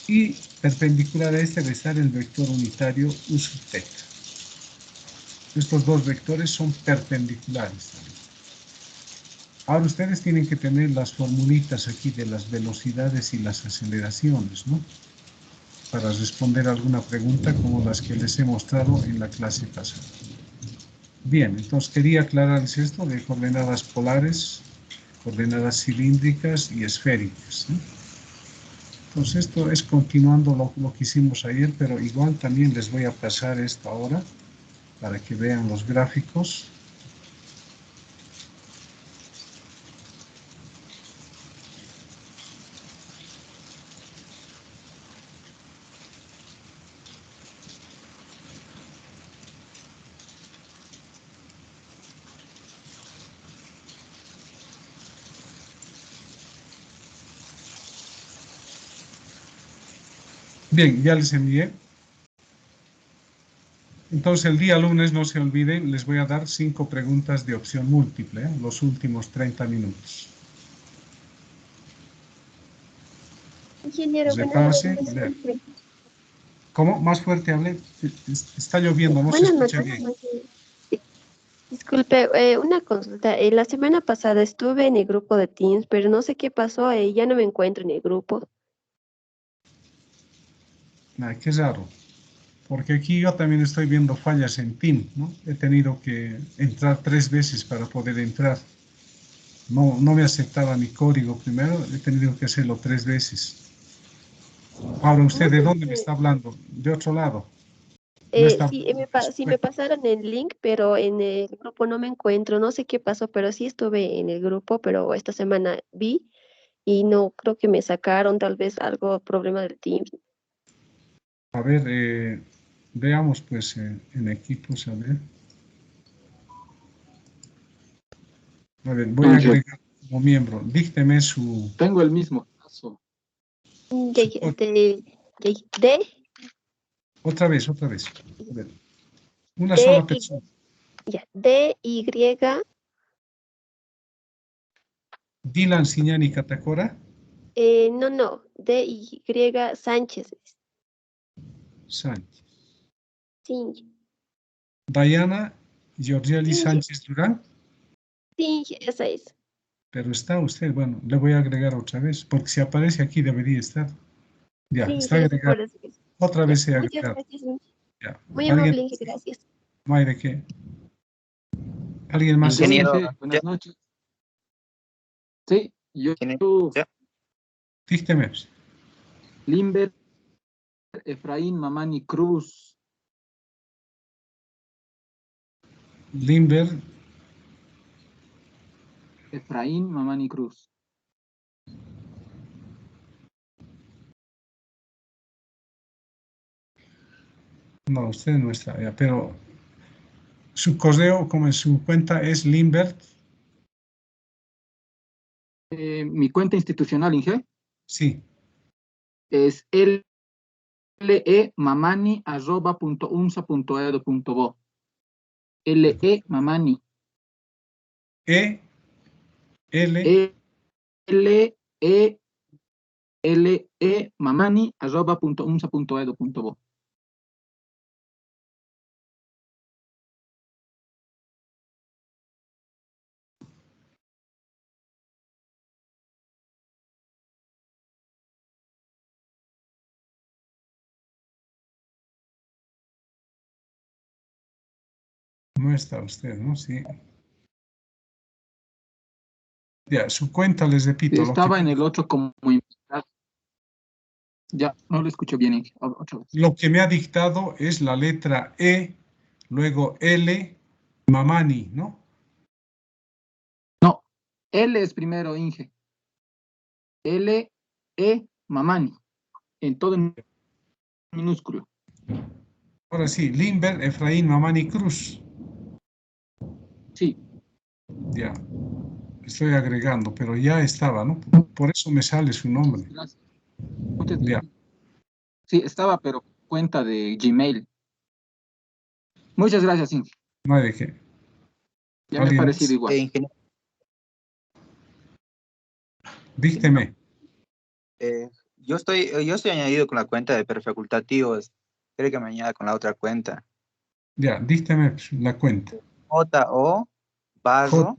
Y perpendicular a este va a estar el vector unitario U sub θ. Estos dos vectores son perpendiculares también. Ahora ustedes tienen que tener las formulitas aquí de las velocidades y las aceleraciones, ¿no? Para responder alguna pregunta como las que les he mostrado en la clase pasada. Bien, entonces quería aclararles esto de coordenadas polares, coordenadas cilíndricas y esféricas, ¿sí? Entonces esto es continuando lo que hicimos ayer, pero igual también les voy a pasar esto ahora para que vean los gráficos. Bien, ya les envié. Entonces el día lunes, no se olviden, les voy a dar 5 preguntas de opción múltiple, ¿eh? Los últimos 30 minutos. Ingeniero, Repase. ¿Cómo? Más fuerte hable. Está lloviendo, no se buenas escucha noches. bien. Disculpe, una consulta. La semana pasada estuve en el grupo de Teams, pero no sé qué pasó, ya no me encuentro en el grupo. Qué raro. porque aquí yo también estoy viendo fallas en Team, ¿no? He tenido que entrar 3 veces para poder entrar. No me aceptaba mi código primero, he tenido que hacerlo 3 veces. Ahora, ¿usted de dónde me está hablando? ¿De otro lado? No está Sí, hablando de su sí me cuenta. pasaron el link, pero en el grupo no me encuentro. No sé qué pasó, pero sí estuve en el grupo, pero esta semana vi y no creo que me sacaron, tal vez algo, problema del Teams. A ver, veamos pues en equipos, a ver. A ver, voy a Ángel, agregar como miembro. Dícteme su tengo el mismo caso. De, código. de, Otra vez. A ver, una de, sola persona. ya, D, Y, Dylan Siñani Catacora, no, D, Y, Sánchez. Sánchez. Sí, Diana Georgeli sí, Sánchez Durán, sí, esa es. pero está usted, bueno, le voy a agregar otra vez, porque si aparece aquí debería estar. Ya, Sí, está sí, agregado. por eso es. Otra Ya, vez se ha muchas agregado. gracias, Inge. Ya. Muy ¿Alguien? amable, Inge, gracias. No hay de qué. ¿Alguien más? Yo, Ingeniero, Inge, ya, buenas noches. Sí, ingeniero, ya. Dícteme. Limber Efraín Mamani Cruz. Limber, Efraín Mamani Cruz. no, usted no está, ya, pero su correo, como en su cuenta, es Limbert, Mi cuenta institucional, Inge, sí, es lemamani@unsa.edu.bo. Lemamani. E, L, lemamani@unsa.edu.bo. no está usted, ¿no? Sí. Ya, su cuenta, les repito, Estaba en el otro como invitado. Ya, no lo escucho bien, Inge. Otra vez. lo que me ha dictado es la letra E, luego L, Mamani, ¿no? No, L es primero, Inge. Mamani. En todo en minúsculo. Ahora sí, Limber, Efraín, Mamani, Cruz. Sí. Ya, estoy agregando, pero ya estaba, ¿no? Por eso me sale su nombre. Gracias. Muchas Ya, gracias. Sí, estaba, pero cuenta de Gmail. Muchas gracias, Inge. no hay de qué. Ya me ha ¿Alguien parecido más? igual. Ingeniero, Dícteme. yo estoy añadido con la cuenta de Perfacultativos. Quiere que me añada con la otra cuenta. Ya, dícteme la cuenta. J.O. Barro